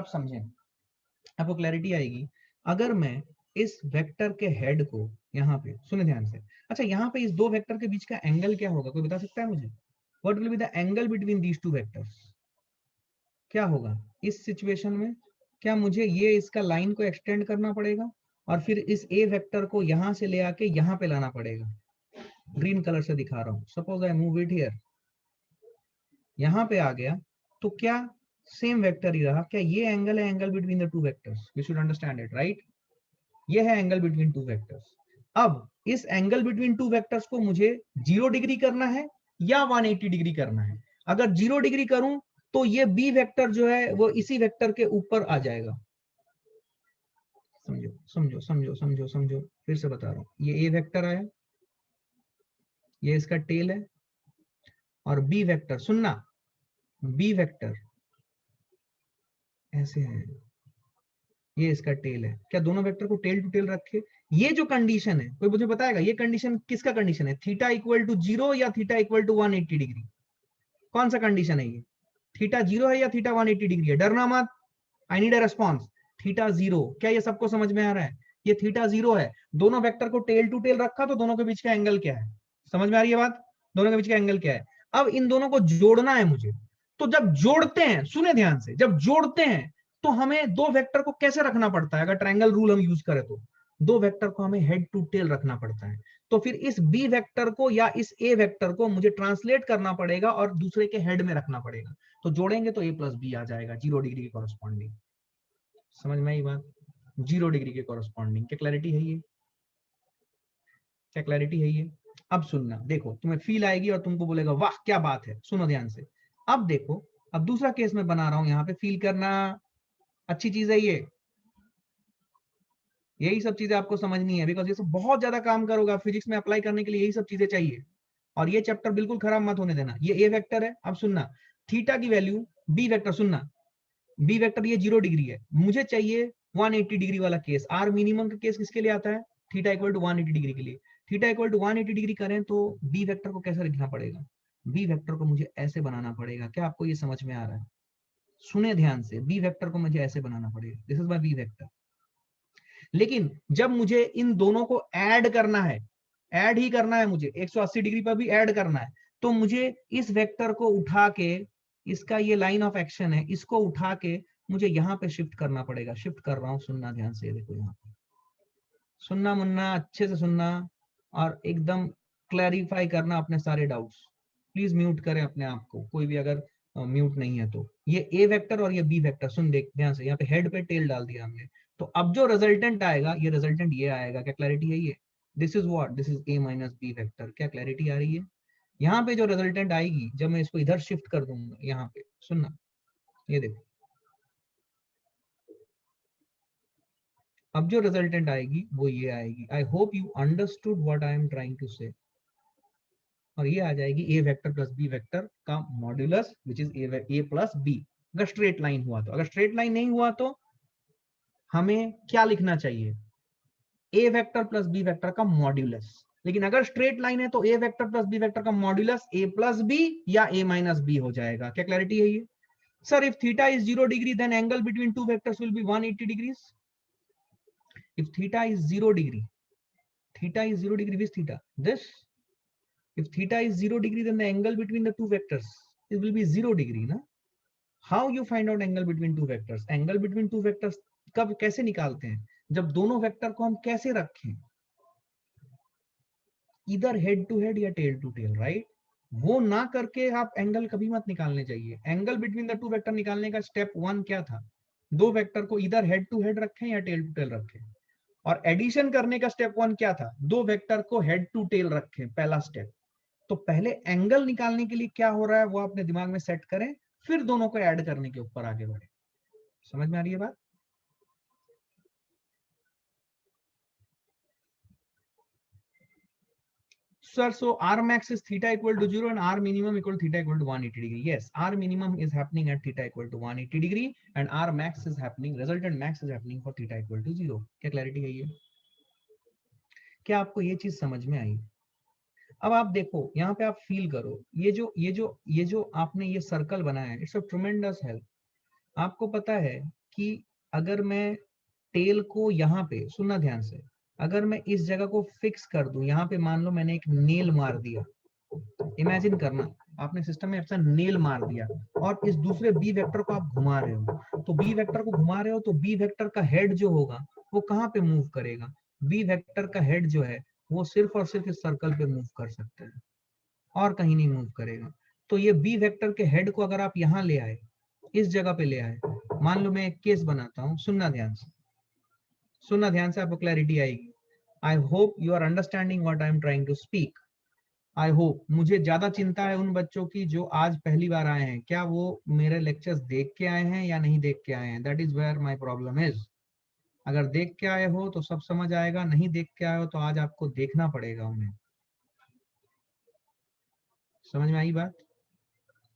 A: समझें, आपको क्लैरिटी आएगी। अगर मैं इस वेक्टर के हेड को यहाँ पे, सुने ध्यान से, अच्छा यहाँ पे इस दो वेक्टर के बीच का एंगल क्या होगा, कोई बता सकता है मुझे? What will be the angle between these two vectors? क्या होगा इस सिचुएशन में? क्या मुझे ये इसका लाइन को एक्सटेंड करना पड़ेगा और फिर इस ए वेक्टर को यहां से ले आके यहां पे लाना पड़ेगा? ग्रीन कलर से दिखा रहा हूं, suppose I move it here, यहां पे आ गया, तो क्या सेम वेक्टर ही रहा? क्या ये एंगल है angle between the two vectors? We should understand it, right? ये है एंगल बिटवीन टू वेक्टर्स। अब इस एंगल बिटवीन टू वेक्टर्स को मुझे 0 डिग्री करना है या 180 डिग्री करना है? अगर 0 डिग्री करूं तो ये बी वेक्टर जो है वो इसी वेक्टर के ऊपर आ जाएगा। समझो समझो समझो समझो समझो, फिर से बता रहा हूं, ये ए वेक्टर आया, ये इसका टेल है, और बी वेक्टर, सुनना, बी वेक्टर ऐसे है, ये इसका टेल है। क्या दोनों वेक्टर को टेल टू टेल रखे? ये जो कंडीशन है, कोई मुझे बताएगा ये कंडीशन किसका कंडीशन है? थीटा इक्वल टू 0 या थीटा इक्वल टू 180 डिग्री? कौन सा कंडीशन है ये? थीटा 0 है या थीटा 180 डिग्री है? डरना मत, आई नीड अ रेस्पॉन्स। थीटा 0, क्या ये सबको समझ में आ रहा है? ये थीटा 0 है, दोनों वेक्टर को टेल टू टेल रखा तो दोनों के बीच का एंगल क्या है? समझ में आ रही है बात? दोनों के बीच का एंगल क्या है? अब इन दोनों को जोड़ना है मुझे, तो जब जोड़ते हैं, सुने ध्यान से, जब जोड़ते हैं तो हमें दो वेक्टर को कैसे रखना पड़ता है? अगर ट्रायंगल रूल हम यूज करें तो दो वेक्टर को हमें हेड टू टेल रखना पड़ता है। तो फिर इस बी वेक्टर को या इस ए वेक्टर को मुझे ट्रांसलेट करना पड़ेगा और दूसरे के हेड में रखना पड़ेगा। तो जोड़ेंगे तो ए प्लस बी आ जाएगा 0 डिग्री के कॉरस्पॉन्डिंग। समझ में आई बात? 0 डिग्री के कॉरस्पॉन्डिंग। क्या क्लैरिटी है ये? क्या क्लैरिटी है ये? अब सुनना, देखो तुम्हें फील आएगी और तुमको बोलेगा वाह क्या बात है। सुनो ध्यान से, अब देखो, अब दूसरा केस मैं बना रहा हूं, यहाँ पे फील करना, अच्छी चीज है ये। यही सब चीजें आपको समझनी है, बिकॉज ये सब बहुत ज्यादा काम करोगे फिजिक्स में अप्लाई करने के लिए, यही सब चीजें चाहिए। और ये चैप्टर बिल्कुल खराब मत होने देना। ये ए वेक्टर है, अब सुनना, थीटा की वैल्यू बी वेक्टर, सुनना, बी वेक्टर ये 0 डिग्री है, मुझे चाहिए 180 डिग्री वाला केस। आर मिनिमम का केस किसके लिए आता है? थीटा इक्वल टू 180 डिग्री के लिए। थीटा इक्वल टू 180 डिग्री करें तो बी वेक्टर को कैसे लिखना पड़ेगा? बी वेक्टर को मुझे ऐसे बनाना पड़ेगा। क्या आपको ये समझ में आ रहा है? सुने ध्यान से, बी वेक्टर को मुझे ऐसे बनाना पड़ेगा, this is my B vector. लेकिन जब मुझे इन दोनों को ऐड करना है, ऐड ही करना है मुझे, 180 डिग्री पर भी ऐड करना है, तो मुझे इस वेक्टर को उठा के, इसका ये लाइन ऑफ एक्शन है, इसको उठा के मुझे यहाँ पे शिफ्ट करना पड़ेगा। शिफ्ट कर रहा हूं, सुनना ध्यान से, देखो यहाँ पे, सुनना मुन्ना, अच्छे से सुनना और एकदम क्लैरिफाई करना अपने सारे डाउट्स। प्लीज म्यूट करें अपने आप को, कोई भी अगर म्यूट नहीं है तो। ये ए वेक्टर और ये बी वेक्टर, सुन देख ध्यान से, यहाँ पे हेड पे टेल डाल दिया हमने, तो अब जो रिजल्टेंट आएगा, ये रिजल्टेंट ये आएगा। क्या क्लैरिटी है ये? This is what, this is A minus B vector. क्या क्लैरिटी आ रही है? यहाँ पे जो रिजल्टेंट आएगी, जब मैं इसको इधर शिफ्ट कर दूंगा यहाँ पे, सुनना, ये देखो, अब जो रिजल्टेंट आएगी वो ये आएगी। I hope you understood what I am trying to say. और ये आ जाएगी A vector plus B vector का modulus, which is A plus B. अगर स्ट्रेट लाइन हुआ तो, अगर स्ट्रेट लाइन नहीं हुआ तो हमें क्या लिखना चाहिए? ए वेक्टर प्लस बी वेक्टर का मॉड्यूलस। लेकिन अगर स्ट्रेट लाइन है तो ए वेक्टर प्लस बी वेक्टर का मॉड्यूलस ए प्लस बी या ए माइनस बी हो जाएगा। क्या क्लैरिटी है ये? Sir if theta is 0 degree then angle between two vectors will be 180 degrees. If theta is 0 degree, theta is 0 degree, which theta? This. If theta is 0 degree, then the angle between the two vectors, it will be 0 degree, na? How you find out angle between two vectors? Angle between two vectors कब कैसे निकालते हैं? जब दोनों vector को हम कैसे रखें, इधर हेड टू हेड या टेल टू टेल, राइट? वो ना करके आप एंगल कभी मत निकालने चाहिए। Angle between the to vector निकालने का स्टेप 1 क्या था? दो वेक्टर को इधर हेड टू हेड रखें या टेल टू टेल रखें। और एडिशन करने का स्टेप 1 क्या था? दो वेक्टर को हेड टू टेल रखें, पहला स्टेप। तो पहले एंगल निकालने के लिए क्या हो रहा है वो अपने दिमाग में सेट करें, फिर दोनों को ऐड करने के ऊपर आगे बढ़े। समझ में आ रही है बात? Sir, so R max is theta equal to 0 and R minimum equal to theta equal to 180 degree. Yes, R minimum is happening at theta equal to 180 degree and R max is happening, resultant max is happening for theta equal to 0. क्या clarity है ये? क्या आपको ये चीज समझ में आई? अब आप देखो यहाँ पे, आप फील करो, ये जो आपने ये सर्कल बनाया है, इट्स अ ट्रमेंडस हेल्प। आपको पता है कि अगर मैं टेल को यहाँ पे, सुनना ध्यान से, अगर मैं इस जगह को फिक्स कर दूं, यहाँ पे मान लो मैंने एक नेल मार दिया, इमेजिन करना आपने सिस्टम में ऐसा नेल मार दिया, और इस दूसरे बी वेक्टर को आप घुमा रहे हो, तो बी वेक्टर को घुमा रहे हो तो बी वेक्टर का हेड जो होगा वो कहाँ पे मूव करेगा? बी वेक्टर का हेड जो है वो सिर्फ और सिर्फ इस सर्कल पे मूव कर सकता है, और कहीं नहीं मूव करेगा। तो ये बी वेक्टर के हेड को अगर आप यहाँ ले आए, इस जगह पे ले आए, मान लो मैं एक केस बनाता हूँ, सुनना ध्यान से, सुनना ध्यान से, आपको क्लैरिटी आएगी। I hope you are understanding what I am trying to speak. I hope. मुझे ज्यादा चिंता है उन बच्चों की जो आज पहली बार आए हैं, क्या वो मेरे लेक्चर्स देख के आए हैं या नहीं देख के आए हैं, that is where my problem is. अगर देख के आए हो तो सब समझ आएगा, नहीं देख के आए हो तो आज आपको देखना पड़ेगा उन्हें। समझ में आई बात?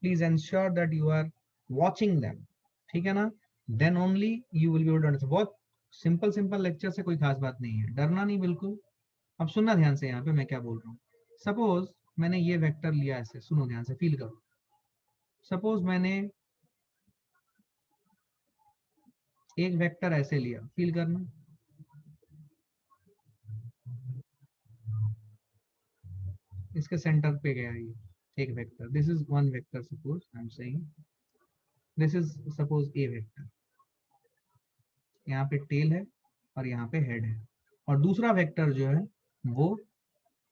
A: Please ensure that you are watching them, ठीक है ना? Then only you will be able to understand. बहुत सिंपल सिंपल लेक्चर से, कोई खास बात नहीं है, डरना नहीं बिल्कुल। अब सुनना ध्यान से यहाँ पे मैं क्या बोल रहा हूँ। सपोज मैंने ये वेक्टर लिया ऐसे, सुनो ध्यान से, फील करो। सपोज मैंने एक वेक्टर ऐसे लिया, फील करना, इसके सेंटर पे गया ये एक vector, this is one vector, suppose I am saying this is suppose A vector, यहाँ पे टेल है और यहाँ पे हेड है, और दूसरा वेक्टर जो है वो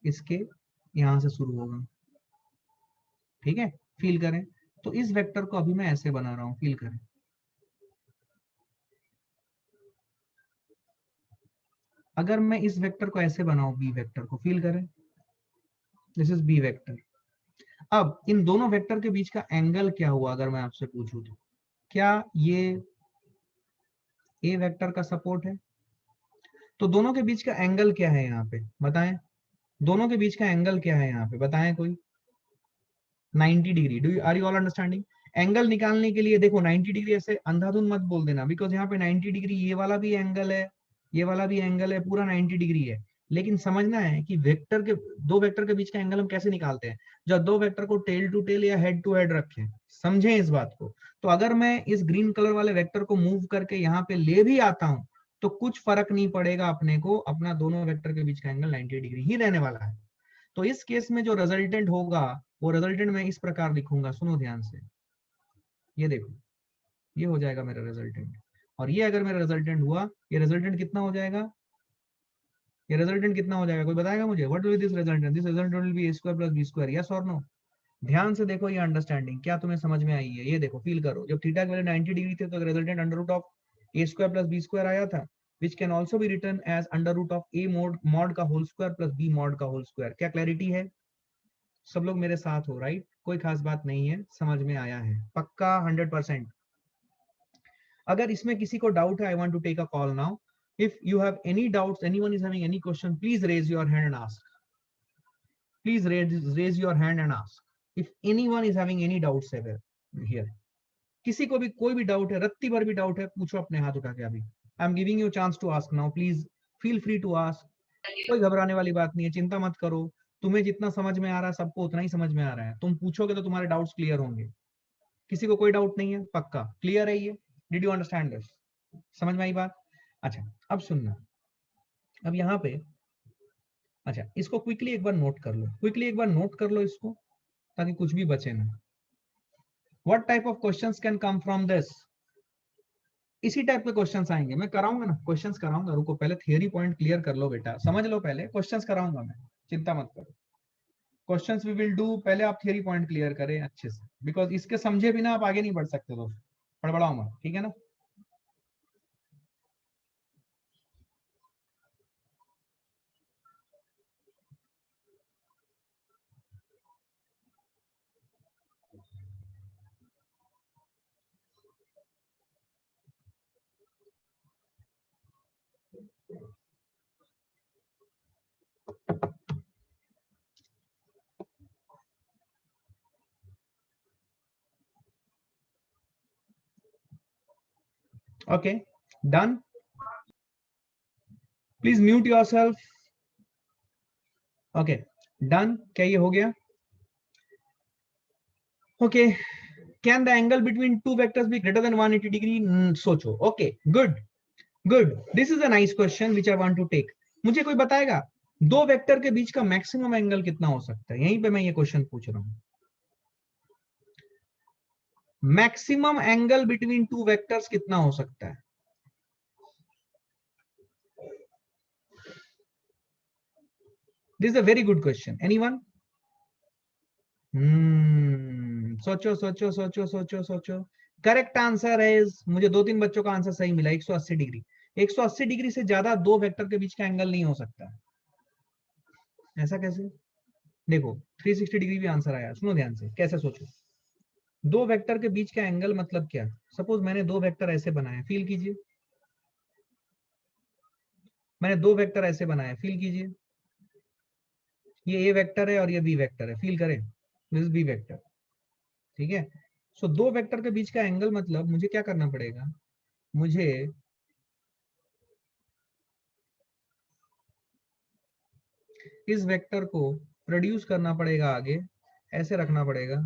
A: इसके यहाँ से शुरू होगा, ठीक है? फील करें। तो इस वेक्टर को अभी मैं ऐसे बना रहा हूँ, फील करें। अगर मैं इस वेक्टर को ऐसे बनाऊं, बी वेक्टर को, फील करें, दिस इज बी वेक्टर। अब इन दोनों वेक्टर के बीच का एंगल क्या हुआ अगर मैं आपसे पूछूं तो? क्या ये ए वेक्टर का सपोर्ट है? तो दोनों के बीच का एंगल क्या है यहाँ पे, बताएं? दोनों के बीच का एंगल क्या है यहाँ पे, बताएं कोई? 90 degree. Do are you all understanding? Angle निकालने के लिए देखो 90 डिग्री ऐसे अंधाधुंध मत बोल देना, बिकॉज यहाँ पे 90 डिग्री ये वाला भी एंगल है, ये वाला भी एंगल है, पूरा 90 डिग्री है। लेकिन समझना है कि वेक्टर के, दो वेक्टर के बीच का एंगल हम कैसे निकालते हैं, जब दो वेक्टर को टेल टू टेल या हेड टू हेड रखें, समझें इस बात को। तो अगर मैं इस ग्रीन कलर वाले वेक्टर को मूव करके यहाँ पे ले भी आता हूं तो कुछ फर्क नहीं पड़ेगा अपने को, अपना दोनों वेक्टर के बीच का एंगल 90 डिग्री ही रहने वाला है। तो इस केस में जो रिजल्टेंट होगा वो रिजल्टेंट मैं इस प्रकार लिखूंगा, सुनो ध्यान से, ये देखो, ये हो जाएगा मेरा रिजल्टेंट। और ये अगर मेरा रिजल्टेंट हुआ, ये रिजल्टेंट कितना हो जाएगा? ये रिजल्टेंट कितना हो जाएगा, कोई बताएगा मुझे? What will this resultant? This resultant will B a square plus b square, yes और नो? ध्यान से देखो, ये अंडरस्टैंडिंग क्या तुम्हें समझ में आई है? ये देखो, फील करो, जब थीटा के वैल्यू 90 डिग्री थे तो resultant under root of a square plus b square आया था, which can also be written as under root of a mod का whole square plus b mod का होल स्क्वायर। क्या क्लैरिटी है? सब लोग मेरे साथ हो, राइट? कोई खास बात नहीं है, समझ में आया है पक्का 100%? अगर इसमें किसी को डाउट है, I want to take a call now. If you have any doubts, anyone is having any question, please raise your hand and ask. Please raise your hand and ask if anyone is having any doubts ever here। किसी को भी कोई भी doubt है, रत्ती भर भी doubt है, पूछो अपने हाथ उठा के अभी। I am giving you chance to ask now, please feel free to ask. कोई घबराने वाली बात नहीं है, चिंता मत करो। तुम्हें जितना समझ में आ रहा है सबको उतना ही समझ में आ रहा है, तुम पूछोगे तो तुम्हारे डाउट्स क्लियर होंगे। किसी को कोई डाउट नहीं है? पक्का क्लियर है ये? Did you understand this? समझ में आई बात? अच्छा, अब सुनना, अब यहाँ पे, अच्छा इसको क्विकली एक बार नोट कर लो, क्विकली एक बार नोट कर लो इसको, ताकि कुछ भी बचे ना। What type of questions can come from this? इसी टाइप के क्वेश्चंस आएंगे, मैं कराऊंगा ना, क्वेश्चंस कराऊंगा, रुको पहले थियरी पॉइंट क्लियर कर लो बेटा, समझ लो पहले, क्वेश्चंस कराऊंगा मैं, चिंता मत करो। क्वेश्चंस वी विल डू, पहले आप थियरी पॉइंट क्लियर करें अच्छे से, बिकॉज इसके समझे बिना आप आगे नहीं बढ़ सकते दोस्त, बड़बड़ाओ मत, ठीक है ना? Okay, done. Please mute yourself. Okay, done, क्या ये हो गया? Okay, can the angle between two vectors be greater than 180 degree? सोचो। Okay, good good, this is a nice question which I want to take. मुझे कोई बताएगा दो vector के बीच का मैक्सिमम एंगल कितना हो सकता है? यहीं पे मैं ये क्वेश्चन पूछ रहा हूं। Maximum angle between two vectors कितना हो सकता है? This is a very good question. Anyone? सोचो सोचो सोचो सोचो सोचो। करेक्ट आंसर है, मुझे दो तीन बच्चों का आंसर सही मिला, 180 डिग्री। 180 डिग्री से ज्यादा दो वेक्टर के बीच का एंगल नहीं हो सकता। ऐसा कैसे? देखो, 360 डिग्री भी आंसर आया। सुनो ध्यान से, कैसे सोचो। दो वेक्टर के बीच का एंगल मतलब क्या? सपोज मैंने दो वेक्टर ऐसे बनाए, फील कीजिए। मैंने दो वेक्टर ऐसे बनाए, फील कीजिए। ये ए वेक्टर है और ये बी वेक्टर है, फील करें। दिस बी वेक्टर, ठीक है। सो दो वेक्टर के बीच का एंगल मतलब मुझे क्या करना पड़ेगा? मुझे इस वेक्टर को प्रोड्यूस करना पड़ेगा आगे, ऐसे रखना पड़ेगा।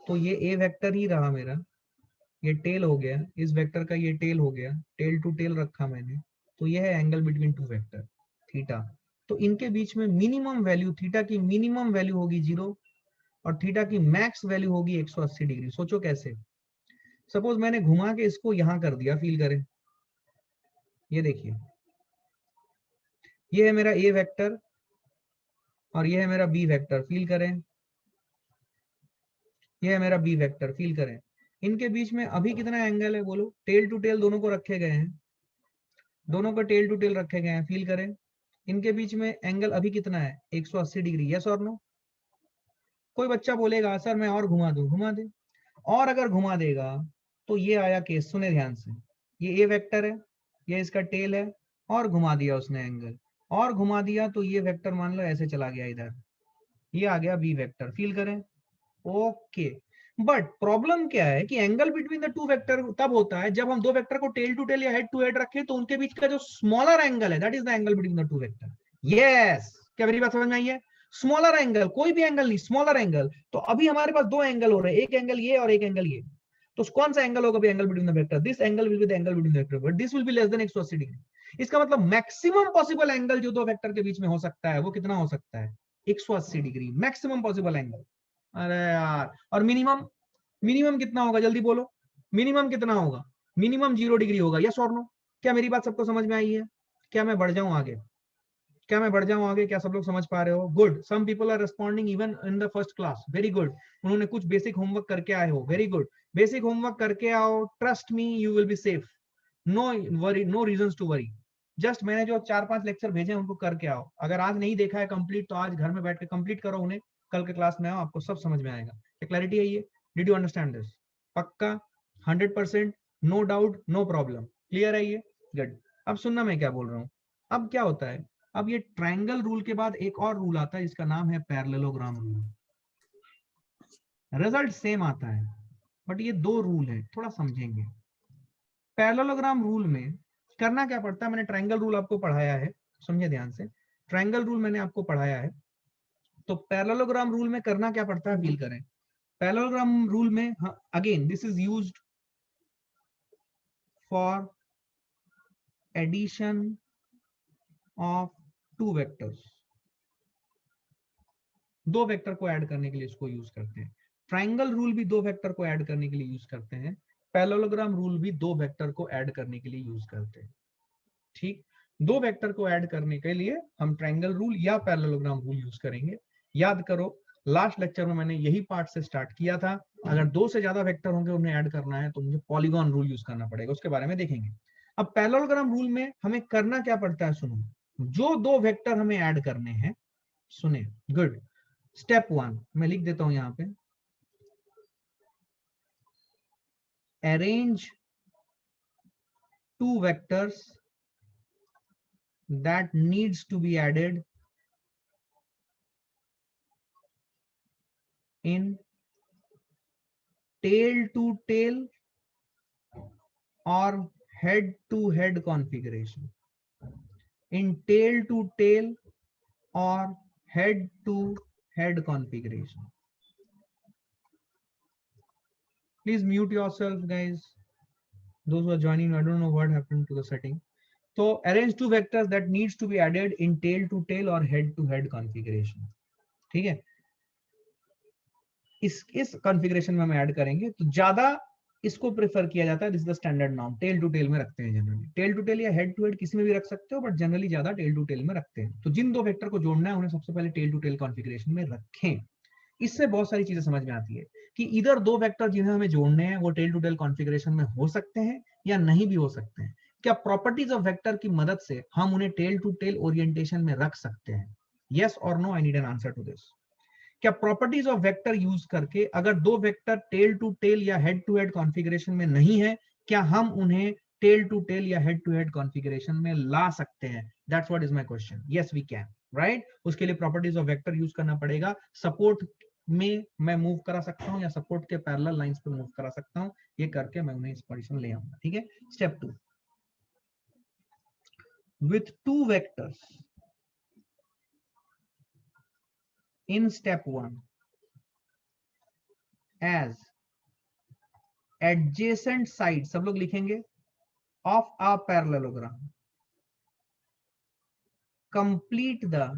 A: तो ये ए वेक्टर ही रहा मेरा, ये टेल हो गया, इस वेक्टर का ये टेल हो गया, टेल टू टेल रखा मैंने। तो ये है angle between to vector, theta. तो इनके बीच में मिनिमम वैल्यू, थीटा की मिनिमम वैल्यू होगी 0 और थीटा की मैक्स वैल्यू होगी 180 डिग्री। सोचो कैसे। सपोज मैंने घुमा के इसको यहां कर दिया, फील करें। ये देखिए, ये है मेरा ए वेक्टर और ये है मेरा बी वेक्टर, फील करें। ये है मेरा बी वेक्टर, फील करें। इनके बीच में अभी कितना एंगल है बोलो? टेल टू टेल दोनों को रखे गए हैं, दोनों को टेल टू टेल रखे गए हैं, फील करें। इनके बीच में एंगल अभी कितना है? 180 डिग्री। यस और नो? कोई बच्चा बोलेगा सर मैं और घुमा दूं, घुमा दे। और अगर घुमा देगा तो ये आया केस, सुने ध्यान से। ये ए वेक्टर है, ये इसका टेल है, और घुमा दिया उसने एंगल, और घुमा दिया तो ये वेक्टर मान लो ऐसे चला गया इधर, ये आ गया बी वेक्टर, फील करें। ओके, बट प्रॉब्लम क्या है कि angle between the to vector तब होता है जब हम दो वेक्टर को टेल टू टेल या हेड टू हेड रखें, तो उनके बीच का जो स्मॉलर एंगल है that is the angle between the to vector. Yes, क्या मेरी बात समझ में आई है? स्मॉलर एंगल, कोई भी एंगल नहीं, स्मॉलर एंगल। तो अभी हमारे पास दो एंगल हो रहे हैं, एक एंगल ये और एक एंगल ये। तो कौन सा एंगल होगा angle between the vector? This angle will be the angle between the vector, but this will B less then 180 degree. इसका मतलब मैक्सिमम पॉसिबल एंगल जो दो वेक्टर के बीच में हो सकता है वो कितना हो सकता है? 180 डिग्री, मैक्सिमम पॉसिबल एंगल। अरे यार, और मिनिमम? मिनिमम कितना होगा जल्दी बोलो? मिनिमम कितना होगा? मिनिमम 0 डिग्री होगा। यस और नो? क्या मेरी बात सबको समझ में आई है? क्या मैं बढ़ जाऊं आगे? क्या मैं बढ़ जाऊं आगे? क्या सब लोग समझ पा रहे हो? Good, some people are responding even in the first class, very good. उन्होंने कुछ बेसिक होमवर्क करके आए हो, वेरी गुड। बेसिक होमवर्क करके आओ, trust me you will be safe. No worry, no reasons to worry. Just मैंने जो 4-5 lecture भेजे हैं उनको करके आओ। अगर आज नहीं देखा है कंप्लीट तो आज घर में बैठ के कंप्लीट करो उन्हें, कल के क्लास में आओ, आपको सब समझ में आएगा। क्लैरिटी है ये? Did you understand this? पक्का? 100%? No doubt, no problem? Clear है ये? गुड। अब सुनना मैं क्या बोल रहा हूँ। अब क्या होता है, अब ये ट्रायंगल रूल के बाद एक और रूल आता है, इसका नाम है पैरेललोग्राम रूल। रिजल्ट सेम आता है बट ये दो रूल है, थोड़ा समझेंगे। पैरेललोग्राम रूल में करना क्या पड़ता है, मैंने ट्रायंगल रूल आपको पढ़ाया है, समझे ध्यान से। ट्रायंगल रूल मैंने आपको पढ़ाया है। तो पैरेललोग्राम रूल में करना क्या पड़ता है, फील करें। पैरेललोग्राम रूल में again this is used for addition of two vectors. दो वेक्टर को ऐड करने के लिए इसको यूज करते हैं। ट्रायंगल रूल भी दो वेक्टर को ऐड करने के लिए यूज करते हैं। पैरेललोग्राम रूल भी दो वेक्टर को ऐड करने के लिए यूज करते हैं। ठीक, दो वेक्टर को ऐड करने के लिए हम ट्रायंगल रूल या पैरेललोग्राम रूल यूज करेंगे। याद करो, लास्ट लेक्चर में मैंने यही पार्ट से स्टार्ट किया था। अगर दो से ज्यादा वेक्टर होंगे उन्हें ऐड करना है तो मुझे पॉलीगॉन रूल यूज करना पड़ेगा, उसके बारे में देखेंगे। अब पैरेललोग्राम रूल में हमें करना क्या पड़ता है, सुनो। जो दो वेक्टर हमें ऐड करने हैं, सुने, गुड। स्टेप 1 मैं लिख देता हूं यहां पे, arrange two vectors that needs to be added in tail to tail or head to head configuration, in tail to tail or head to head configuration. Please mute yourself, guys. Those who are joining, I don't know what happened to the setting. So arrange two vectors that needs to be added in tail to tail or head to head configuration. ठीक है, इस configuration में हम add करेंगे तो ज्यादा इसको prefer किया जाता है. This is the standard norm. Tail to tail में रखते हैं जनरली. टेल टू टेल या हेड टू हेड किसी में भी रख सकते हो, बट जनरली ज्यादा टेल टू टेल में रखते हैं. तो जिन दो वेक्टर को जोड़ना है उन्हें सबसे पहले टेल टू टेल कॉन्फ़िगरेशन में रखें. इससे बहुत सारी चीजें समझ में आती है कि इधर दो वेक्टर जिन्हें हमें जोड़ने हैं वो टेल टू टेल कॉन्फ़िगरेशन में हो सकते हैं या नहीं भी हो सकते हैं. क्या प्रॉपर्टीज ऑफ वेक्टर की मदद से हम उन्हें टेल टू टेल ओरिएंटेशन में रख सकते हैं? यस और no, I need an answer to this. क्या प्रॉपर्टीज ऑफ वेक्टर यूज करके अगर दो वेक्टर टेल टू टेल या हेड टू हेड कॉन्फ़िगरेशन में नहीं है, क्या हम उन्हें टेल टू टेल या हेड टू हेड कॉन्फ़िगरेशन में ला सकते हैं? That's what is my question. Yes we can, right. उसके लिए प्रॉपर्टीज ऑफ वेक्टर यूज करना पड़ेगा. सपोर्ट में मैं मूव करा सकता हूं या सपोर्ट के पैरेलल लाइंस पे मूव करा सकता हूं. ये करके मैं उन्हें इस पोजीशन ले आऊंगा. ठीक है. Step 2, with two vectors in step 1 as adjacent sides, सब लोग लिखेंगे, of a parallelogram, complete the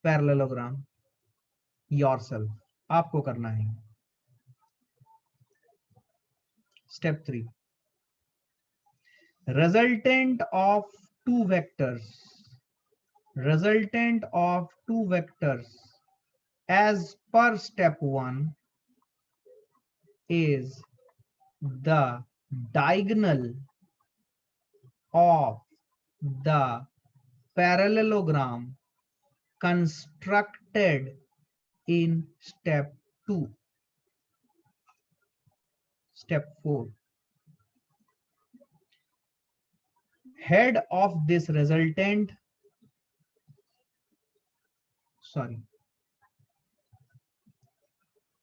A: parallelogram yourself. आपको करना है. Step 3, resultant of two vectors as per step 1 is the diagonal of the parallelogram constructed in step 2. Step 4, head of this resultant,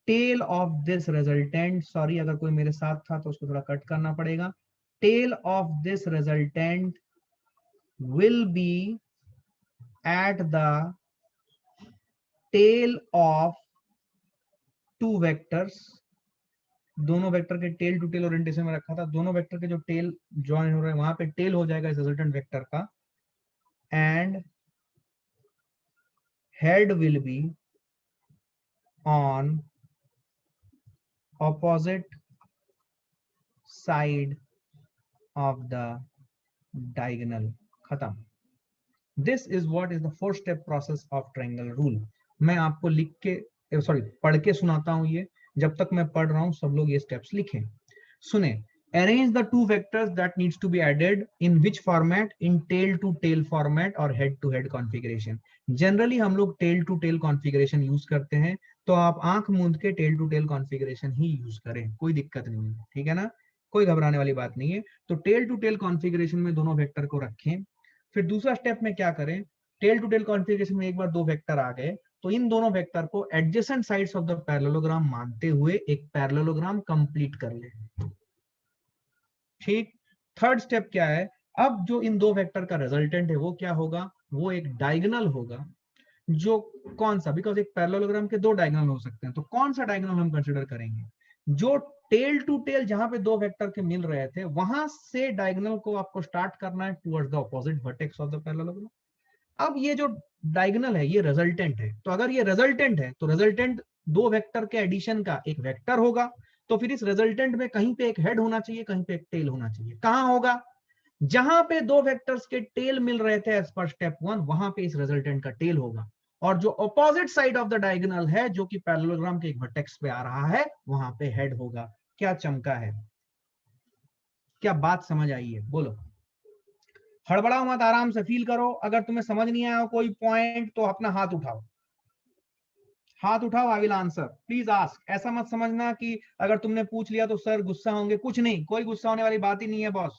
A: tail of this resultant, sorry अगर कोई मेरे साथ था तो उसको थोड़ा कट करना पड़ेगा. tail of this resultant will be at the tail of two vectors. दोनों वेक्टर के टेल टू टेल ओरिएंटेशन में रखा था. दोनों वेक्टर के जो टेल ज्वाइन हो रहे हैं वहां पे टेल हो जाएगा इस रिजल्टेंट वेक्टर का. And head will be on opposite side of the diagonal. खत्म. This is what is the 4-step process of triangle rule. मैं आपको लिख के पढ़ के सुनाता हूं. ये जब तक मैं पढ़ रहा हूं सब लोग ये स्टेप्स लिखें. सुने. arrange the two vectors that needs to be added in which format? in tail to tail format or head to head configuration. Generally हम लोग tail to tail configuration use करते हैं, तो आप आंख मूंद के टेल टू टेल कॉन्फ़िगरेशन ही यूज करें, कोई दिक्कत नहीं है. ठीक है ना, कोई घबराने वाली बात नहीं है. तो टेल टू टेल कॉन्फ़िगरेशन में दोनों वेक्टर को रखें. फिर दूसरा स्टेप में क्या करें? टेल टू टेल कॉन्फ़िगरेशन में एक बार दो वेक्टर आ गए तो इन दोनों वेक्टर को adjacent sides of the parallelogram मानते हुए एक पैरेललोग्राम कंप्लीट कर ले. ठीक. थर्ड स्टेप क्या है? अब जो इन दो वेक्टर का रिजल्टेंट है वो क्या होगा? वो एक डायगोनल होगा. जो कौन सा? बिकॉज एक पैरेललोग्राम के दो डायगोनल हो सकते हैं, तो कौन सा डायगोनल हम कंसीडर करेंगे? जो टेल टू टेल जहां पे दो वेक्टर के मिल रहे थे वहां से डायगोनल को आपको स्टार्ट करना है towards the opposite vertex of the parallelogram. अब ये जो डायगोनल है ये रिजल्टेंट है, तो अगर ये रिजल्टेंट है तो रिजल्टेंट दो वेक्टर के एडिशन का एक वेक्टर होगा. तो फिर इस रिजल्टेंट में कहीं पे एक हेड होना चाहिए, कहीं पे एक टेल होना चाहिए. कहां होगा? जहां पे दो वेक्टर्स के टेल मिल रहे थे एज पर स्टेप 1 वहां पे इस रिजल्टेंट का टेल होगा. और जो opposite side of the diagonal है जो कि पैरेललोग्राम के एक वर्टेक्स पे आ रहा है वहां पे हेड होगा. क्या चमका है? क्या बात समझ आई है? बोलो. हड़बड़ाओ मत, आराम से फील करो. अगर तुम्हें समझ नहीं आया कोई पॉइंट तो अपना हाथ उठाओ. हाथ उठाओ, I will answer. Please ask. ऐसा मत समझना कि अगर तुमने पूछ लिया तो सर गुस्सा होंगे. कुछ नहीं, कोई गुस्सा होने वाली बात ही नहीं है बॉस.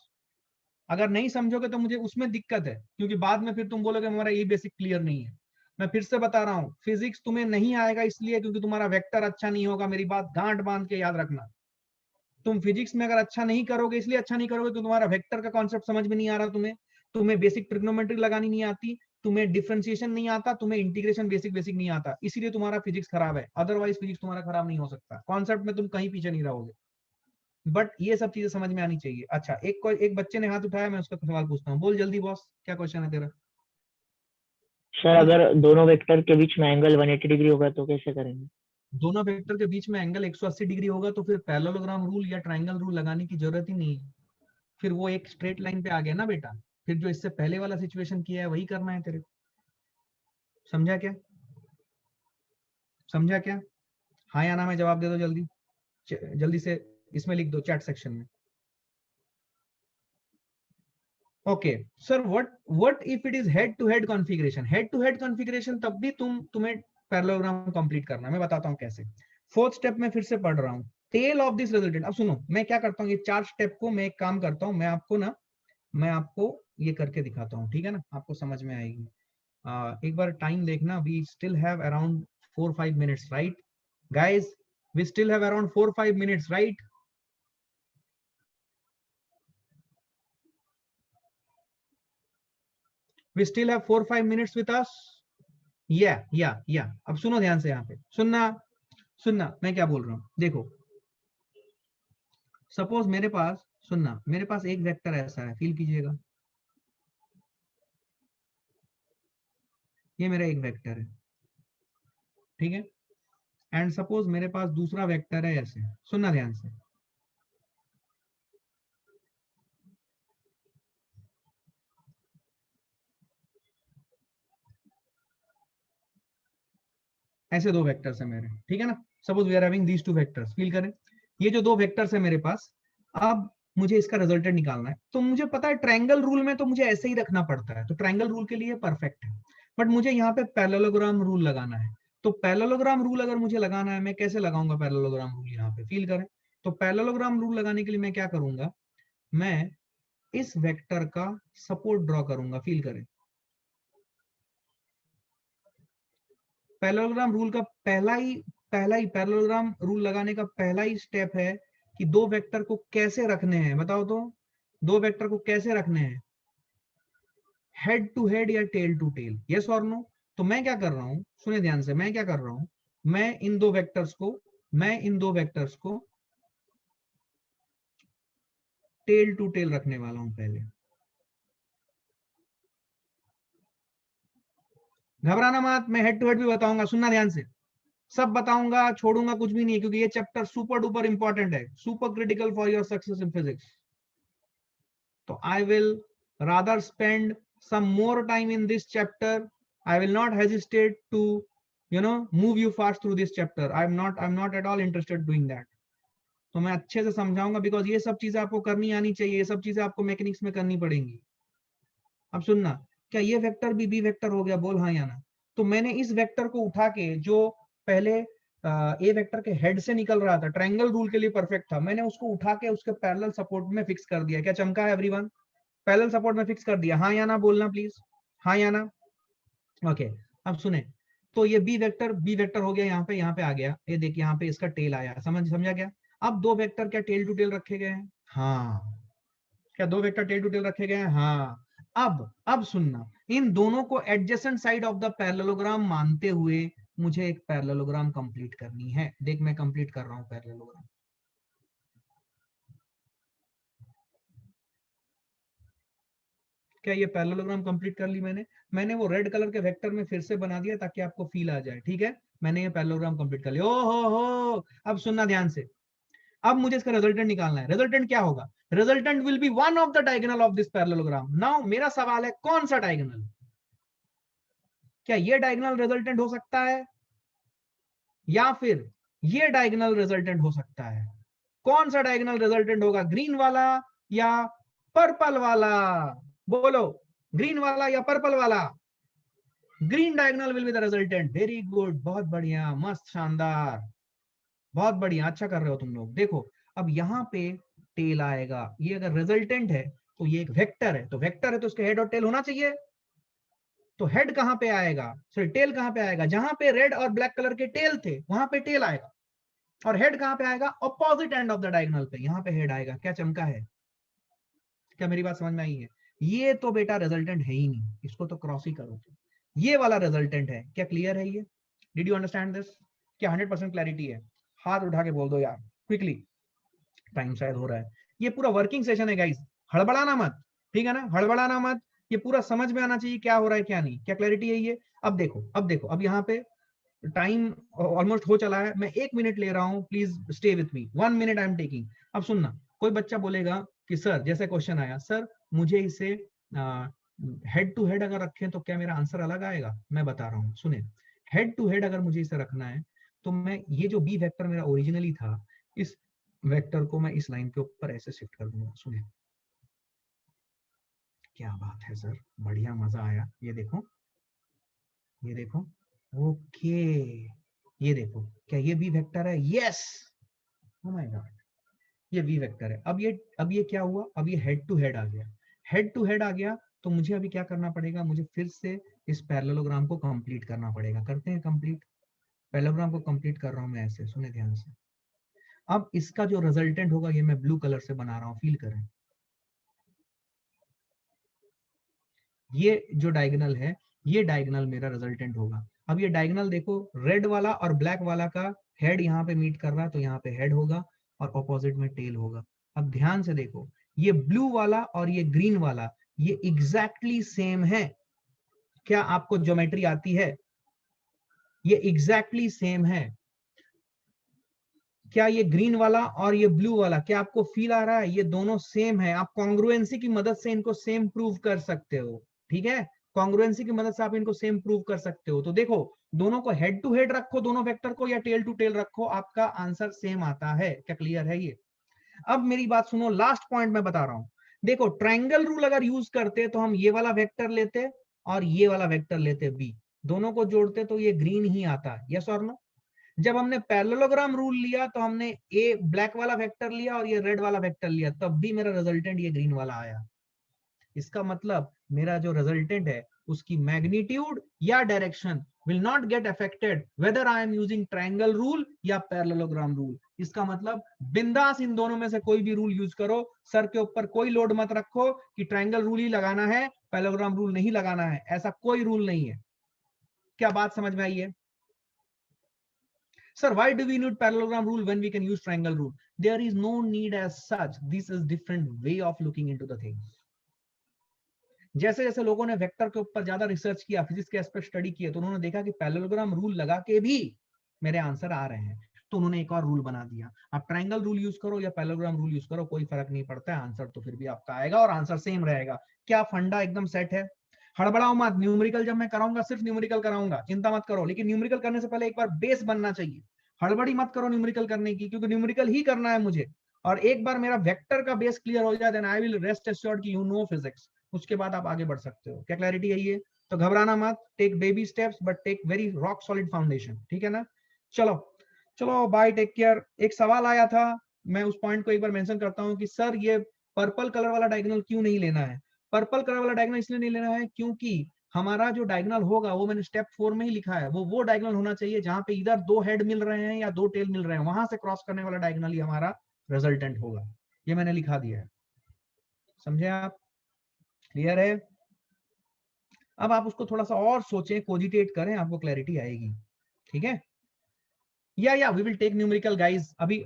A: अगर नहीं समझोगे तो मुझे उसमें दिक्कत है, क्योंकि बाद में फिर तुम बोलोगे हमारा ये बेसिक क्लियर नहीं है. मैं फिर से बता रहा हूं, फिजिक्स तुम्हें नहीं आएगा इसलिए क्योंकि तुम्हारा वेक्टर अच्छा नहीं होगा. मेरी बात गांठ बांध के याद रखना. तुम फिजिक्स में अगर अच्छा नहीं करोगे इसलिए अच्छा नहीं करोगे तो तुम्हारा वेक्टर का कॉन्सेप्ट समझ में नहीं आ रहा. तुम्हें बेसिक ट्रिग्नोमेट्री लगानी नहीं आती. तुम्हें डिफरेंशिएशन नहीं आता, तुम्हें इंटीग्रेशन बेसिक बेसिक नहीं आता, इसीलिए तुम्हारा फिजिक्स खराब है, अदरवाइज फिजिक्स तुम्हारा खराब नहीं हो सकता, कॉन्सेप्ट में तुम कहीं पीछे नहीं रहोगे। बट ये सब चीजें समझ में आनी चाहिए। अच्छा, एक बच्चे ने हाथ उठाया, मैं उसका सवाल पूछता हूँ, बोल जल्दी बॉस, क्या क्वेश्चन है तेरा?
B: सर अगर दोनों वेक्टर के बीच में एंगल 180 डिग्री होगा तो कैसे करेंगे?
A: दोनों वेक्टर के बीच में एंगल 180 डिग्री होगा तो फिर पैरेललोग्राम रूल या ट्रायंगल रूल लगाने की जरूरत ही नहीं है, फिर वो एक स्ट्रेट लाइन पे आ गया ना बेटा, फिर जो इससे पहले वाला सिचुएशन किया है वही करना है तेरे को। समझा क्या? समझा क्या? हाँ या ना में जवाब दे दो जल्दी, जल्दी से इसमें लिख दो चैट सेक्शन में। Okay sir, what if it is head to head configuration? Head to head configuration तब भी तुम्हें पैरेललोग्राम कंप्लीट करना है, मैं बताता हूं कैसे। फोर्थ स्टेप में फिर से पढ़ रहा हूं, टेल ऑफ दिस रिजल्टेंट। अब सुनो, मैं क्या करता हूँ, ये 4 स्टेप को मैं एक काम करता हूँ, मैं आपको ये करके दिखाता हूँ, ठीक है ना, आपको समझ में आएगी। एक बार टाइम देखना, we still have around 4-5 minutes, right guys? We still have around 4-5 minutes, right? We still have 4-5 minutes with us. या अब सुनो ध्यान से, यहाँ पे सुनना मैं क्या बोल रहा हूं, देखो। सपोज मेरे पास, सुनना, मेरे पास एक वेक्टर ऐसा है, फील कीजिएगा, ये मेरा एक वेक्टर है, ठीक है? एंड सपोज मेरे पास दूसरा वेक्टर है ऐसे, सुनना ध्यान से। ऐसे दो वेक्टर्स है मेरे, ठीक है ना? Suppose we are having these two vectors, feel करें, ये जो दो वेक्टर्स है मेरे पास, अब मुझे इसका रिजल्टेंट निकालना है, तो मुझे पता है ट्रायंगल रूल में तो मुझे ऐसे ही रखना पड़ता है, तो ट्रायंगल रूल के लिए परफेक्ट है। बट मुझे यहाँ पे पैरेललोग्राम रूल लगाना है, तो पैरेललोग्राम रूल अगर मुझे लगाना है, मैं कैसे लगाऊंगा पैरेललोग्राम रूल? यहाँ पे फील करें, तो पैरेललोग्राम रूल लगाने के लिए मैं क्या करूंगा, मैं इस वेक्टर का सपोर्ट ड्रॉ करूंगा, फील करें। पैरेललोग्राम रूल का पहला ही पैरेललोग्राम रूल लगाने का पहला ही स्टेप है कि दो वेक्टर को कैसे रखने हैं, बताओ तो, दो वेक्टर को कैसे रखने हैं, हेड टू हेड या टेल टू टेल, यस और नो? तो मैं क्या कर रहा हूं, सुने ध्यान से, मैं क्या कर रहा हूं, मैं इन दो वेक्टर्स को टेल टू टेल रखने वाला हूं पहले। घबराना मत, मैं हेड टू हेड भी बताऊंगा, सुनना ध्यान से, सब बताऊंगा, छोड़ूंगा कुछ भी नहीं, क्योंकि ये चैप्टर सुपर डुपर इंपॉर्टेंट है, super critical for your success in physics. So I will rather spend some more time in this chapter. I will not hesitate to, move you fast through this chapter. I'm not at all interested doing that. तो मैं अच्छे से समझाऊंगा, because ये सब चीजें आपको करनी आनी चाहिए, ये सब चीजें आपको मैकेनिक्स में करनी पड़ेंगी। अब सुनना, क्या ये वेक्टर भी बी वेक्टर हो गया? बोल हाँ या ना। तो मैंने इस वेक्टर को उठा के, जो पहले ए वेक्टर के हेड से निकल रहा था, ट्रायंगल रूल के लिए परफेक्ट था, मैंने उसको उठा के उसके पैरेलल सपोर्ट में फिक्स कर दिया। क्या चमका है एवरीवन? पैरेलल सपोर्ट में फिक्स कर दिया, हाँ या ना बोलना प्लीज, हाँ या ना। ओके, अब सुने, तो ये बी वेक्टर हो गया, यहाँ पे आ गया, ये देखिए यहाँ पे इसका टेल आया, समझा क्या? अब दो वेक्टर क्या टेल टू टेल रखे गए हैं? हाँ। क्या दो वेक्टर टेल टू टेल रखे गए हैं? हाँ। अब सुनना, इन दोनों को adjacent side of the parallelogram मानते हुए मुझे एक पैरेललोग्राम कंप्लीट करनी है। देख, मैं कंप्लीट कर रहा हूं पैरेललोग्राम। क्या ये पैरेललोग्राम कंप्लीट कर ली मैंने वो रेड कलर के वेक्टर में फिर से बना दिया ताकि आपको फील आ जाए, ठीक है? मैंने ये पैरेललोग्राम कंप्लीट कर लिया। ओ हो, अब सुनना ध्यान से, अब मुझे इसका रिजल्टेंट निकालना है। रिजल्टेंट क्या होगा? Resultant will B one of the diagonal of this parallelogram. Now मेरा सवाल है, कौन सा डायगोनल? क्या ये डायगोनल रिजल्टेंट हो सकता है, या फिर ये डायगोनल रिजल्टेंट हो सकता है? कौन सा डायगोनल रिजल्टेंट होगा, ग्रीन वाला या पर्पल वाला? बोलो, ग्रीन वाला या पर्पल वाला? Green diagonal will be the resultant. Very good, बहुत बढ़िया, मस्त, शानदार, बहुत बढ़िया, अच्छा कर रहे हो तुम लोग। देखो, अब यहाँ पे टेल आएगा, ये अगर रिजल्टेंट है तो ये एक वेक्टर है, तो वेक्टर है तो उसके हेड और टेल होना चाहिए। तो हेड कहां पे आएगा, सॉरी टेल कहां पे आएगा? जहां पे रेड और ब्लैक कलर के टेल थे वहां पे टेल आएगा। और हेड कहां पे आएगा? Opposite end of the diagonal पे, यहां पे हेड आएगा। क्या चमका है? क्या मेरी बात समझ में आई है? ये तो बेटा रिजल्टेंट है ही नहीं, इसको तो क्रॉस ही करो। ये वाला रिजल्टेंट है। क्या क्लियर है ये? Did you understand this? क्या 100% क्लैरिटी है? हाथ उठा के बोल दो यार क्विकली, टाइम शायद हो रहा है। ये पूरा वर्किंग सेशन है गाइस, हड़बड़ाना मत, ठीक है ना, हड़बड़ाना मत। ये पूरा समझ में आना चाहिए क्या हो रहा है क्या नहीं। क्या क्लैरिटी है ये? अब देखो, अब देखो, अब यहाँ पे टाइम ऑलमोस्ट हो चला है, मैं 1 मिनट ले रहा हूँ, please stay with me, 1 minute I am taking. अब सुनना, कोई बच्चा बोलेगा कि सर, जैसे क्वेश्चन आया, सर मुझे इसे हेड टू हेड अगर रखें तो क्या मेरा आंसर अलग आएगा? मैं बता रहा हूँ, सुने। हेड टू हेड अगर मुझे इसे रखना है तो मैं ये जो बी वेक्टर मेरा ओरिजिनली था, इस वेक्टर को मैं इस लाइन के ऊपर ऐसे शिफ्ट कर दूंगा। सुने, क्या बात है सर, बढ़िया, मजा आया। ये देखो, ये देखो, ओके, ये देखो, क्या ये बी वेक्टर है? यस, ओ माय गॉड, ये वी वेक्टर है। अब ये क्या हुआ? अब ये हेड टू हेड आ गया। हेड टू हेड आ गया तो मुझे अभी क्या करना पड़ेगा? मुझे फिर से इस पैरेललोग्राम को कंप्लीट करना पड़ेगा। करते हैं कंप्लीट। पैरेललोग्राम को कंप्लीट कर रहा हूं मैं ऐसे, सुने ध्यान से। अब इसका जो रिजल्टेंट होगा, ये मैं ब्लू कलर से बना रहा हूं, फील करें। ये जो डायगोनल है, ये डायगोनल मेरा रिजल्टेंट होगा। अब ये डायगोनल देखो, रेड वाला और ब्लैक वाला का हेड यहाँ पे मीट कर रहा है, तो यहाँ पे हेड होगा और ऑपोजिट में टेल होगा। अब ध्यान से देखो, ये ब्लू वाला और ये ग्रीन वाला, ये एग्जैक्टली सेम है। क्या आपको ज्योमेट्री आती है? ये एग्जैक्टली सेम है। क्या ये ग्रीन वाला और ये ब्लू वाला, क्या आपको फील आ रहा है? ये दोनों सेम है। आप कॉन्ग्रुएंसी की मदद से इनको सेम प्रूव कर सकते हो, ठीक है? कॉन्ग्रुएंसी की मदद से आप इनको सेम प्रूव कर सकते हो। तो देखो, दोनों को हेड टू हेड रखो, दोनों वेक्टर को, या टेल टू टेल रखो, आपका आंसर सेम आता है। क्या क्लियर है ये? अब मेरी बात सुनो, लास्ट पॉइंट मैं बता रहा हूं। देखो, ट्रायंगल रूल अगर यूज करते तो हम ये वाला वेक्टर लेते और ये वाला वेक्टर लेते बी, दोनों को जोड़ते तो ये ग्रीन ही आता। यस और नो? जब हमने पैरेललोग्राम रूल लिया तो हमने ए ब्लैक वाला वेक्टर लिया और ये रेड वाला वेक्टर लिया, तब भी मेरा रिजल्टेंट ये ग्रीन वाला आया। इसका मतलब मेरा जो रिजल्टेंट है, उसकी मैग्नीट्यूड या direction will not get affected whether I am using triangle rule या parallelogram rule। इसका मतलब बिंदास इन दोनों में से कोई भी रूल यूज करो, सर के ऊपर कोई लोड मत रखो कि ट्रायंगल रूल ही लगाना है, पैरेललोग्राम रूल नहीं लगाना है, ऐसा कोई रूल नहीं है। क्या बात समझ में आई है? Sir, why do we need parallelogram rule when we can use triangle rule? There is no need as such. This is different way of looking into the things. जैसे जैसे लोगों ने वेक्टर के ऊपर ज्यादा रिसर्च किया, फिजिक्स के aspect study किए, तो उन्होंने देखा कि पैरेललोग्राम रूल लगा के भी मेरे आंसर आ रहे हैं, तो उन्होंने एक और रूल बना दिया। आप ट्रायंगल रूल यूज करो या पैरेललोग्राम रूल यूज करो, कोई फर्क नहीं पड़ता है, आंसर तो फिर भी आपका आएगा और आंसर सेम रहेगा। क्या फंडा एकदम सेट है? हड़बड़ाओ मत। न्यूमेरिकल जब मैं कराऊंगा, सिर्फ न्यूमेरिकल कराऊंगा, चिंता मत करो, लेकिन न्यूमेरिकल करने से पहले एक बार बेस बनना चाहिए। हड़बड़ी मत करो न्यूमेरिकल करने की, क्योंकि न्यूमेरिकल ही करना है मुझे। और एक बार मेरा वेक्टर का बेस क्लियर हो जाए, then I will rest assured कि यू नो फिजिक्स। उसके बाद आप आगे बढ़ सकते हो। क्या क्लैरिटी है ये? तो घबराना मत, take baby steps but take very rock solid foundation, ठीक है ना? चलो चलो, बाय, टेक केयर। एक सवाल आया था, मैं उस पॉइंट को एक बार मेंशन करता हूँ कि सर ये पर्पल कलर वाला डायगोनल क्यों नहीं लेना है? पर्पल कलर वाला डायगोनल इसलिए नहीं लेना है क्योंकि हमारा जो डायगोनल होगा, वो मैंने स्टेप 4 में ही लिखा है, वो डायगोनल होना चाहिए जहां पे इधर 2 हेड मिल रहे हैं या 2 टेल मिल रहे हैं, वहां से क्रॉस करने वाला डायगोनल ही हमारा रिजल्टेंट होगा। ये मैंने लिखा दिया है, समझे आप? क्लियर है? अब आप उसको थोड़ा सा और सोचें, कोजिटेट करें, आपको क्लैरिटी आएगी, ठीक है? या we will take numerical guys. अभी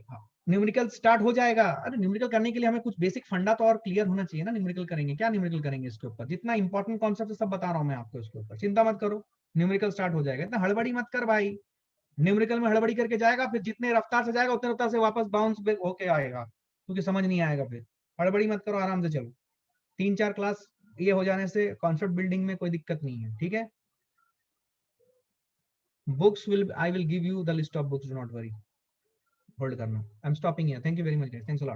A: न्यूमेरिकल स्टार्ट हो जाएगा। अरे न्यूमेरिकल करने के लिए हमें कुछ बेसिक फंडा तो और क्लियर होना चाहिए ना। न्यूमेरिकल करेंगे क्या? न्यूमेरिकल करेंगे इसके ऊपर जितना इंपॉर्टेंट कॉन्सेप्ट है सब बता रहा हूं मैं आपको इसके ऊपर, चिंता मत करो। न्यूमेरिकल स्टार्ट हो जाएगा, इतना हड़बड़ी मत कर भाई। न्यूमेरिकल में हड़बड़ी करके जाएगा, फिर जितने रफ्तार से जाएगा उतने रफ्तार से वापस बाउंस होके आएगा, क्योंकि समझ नहीं आएगा। फिर हड़बड़ी मत करो, आराम से चलो। 3-4 क्लास ये हो जाने से कॉन्सेप्ट बिल्डिंग में कोई दिक्कत नहीं है, ठीक है? Books will, I will give you the list of books, do not worry. Hold करना, I am stopping here. Thank you very much guys, thanks a lot.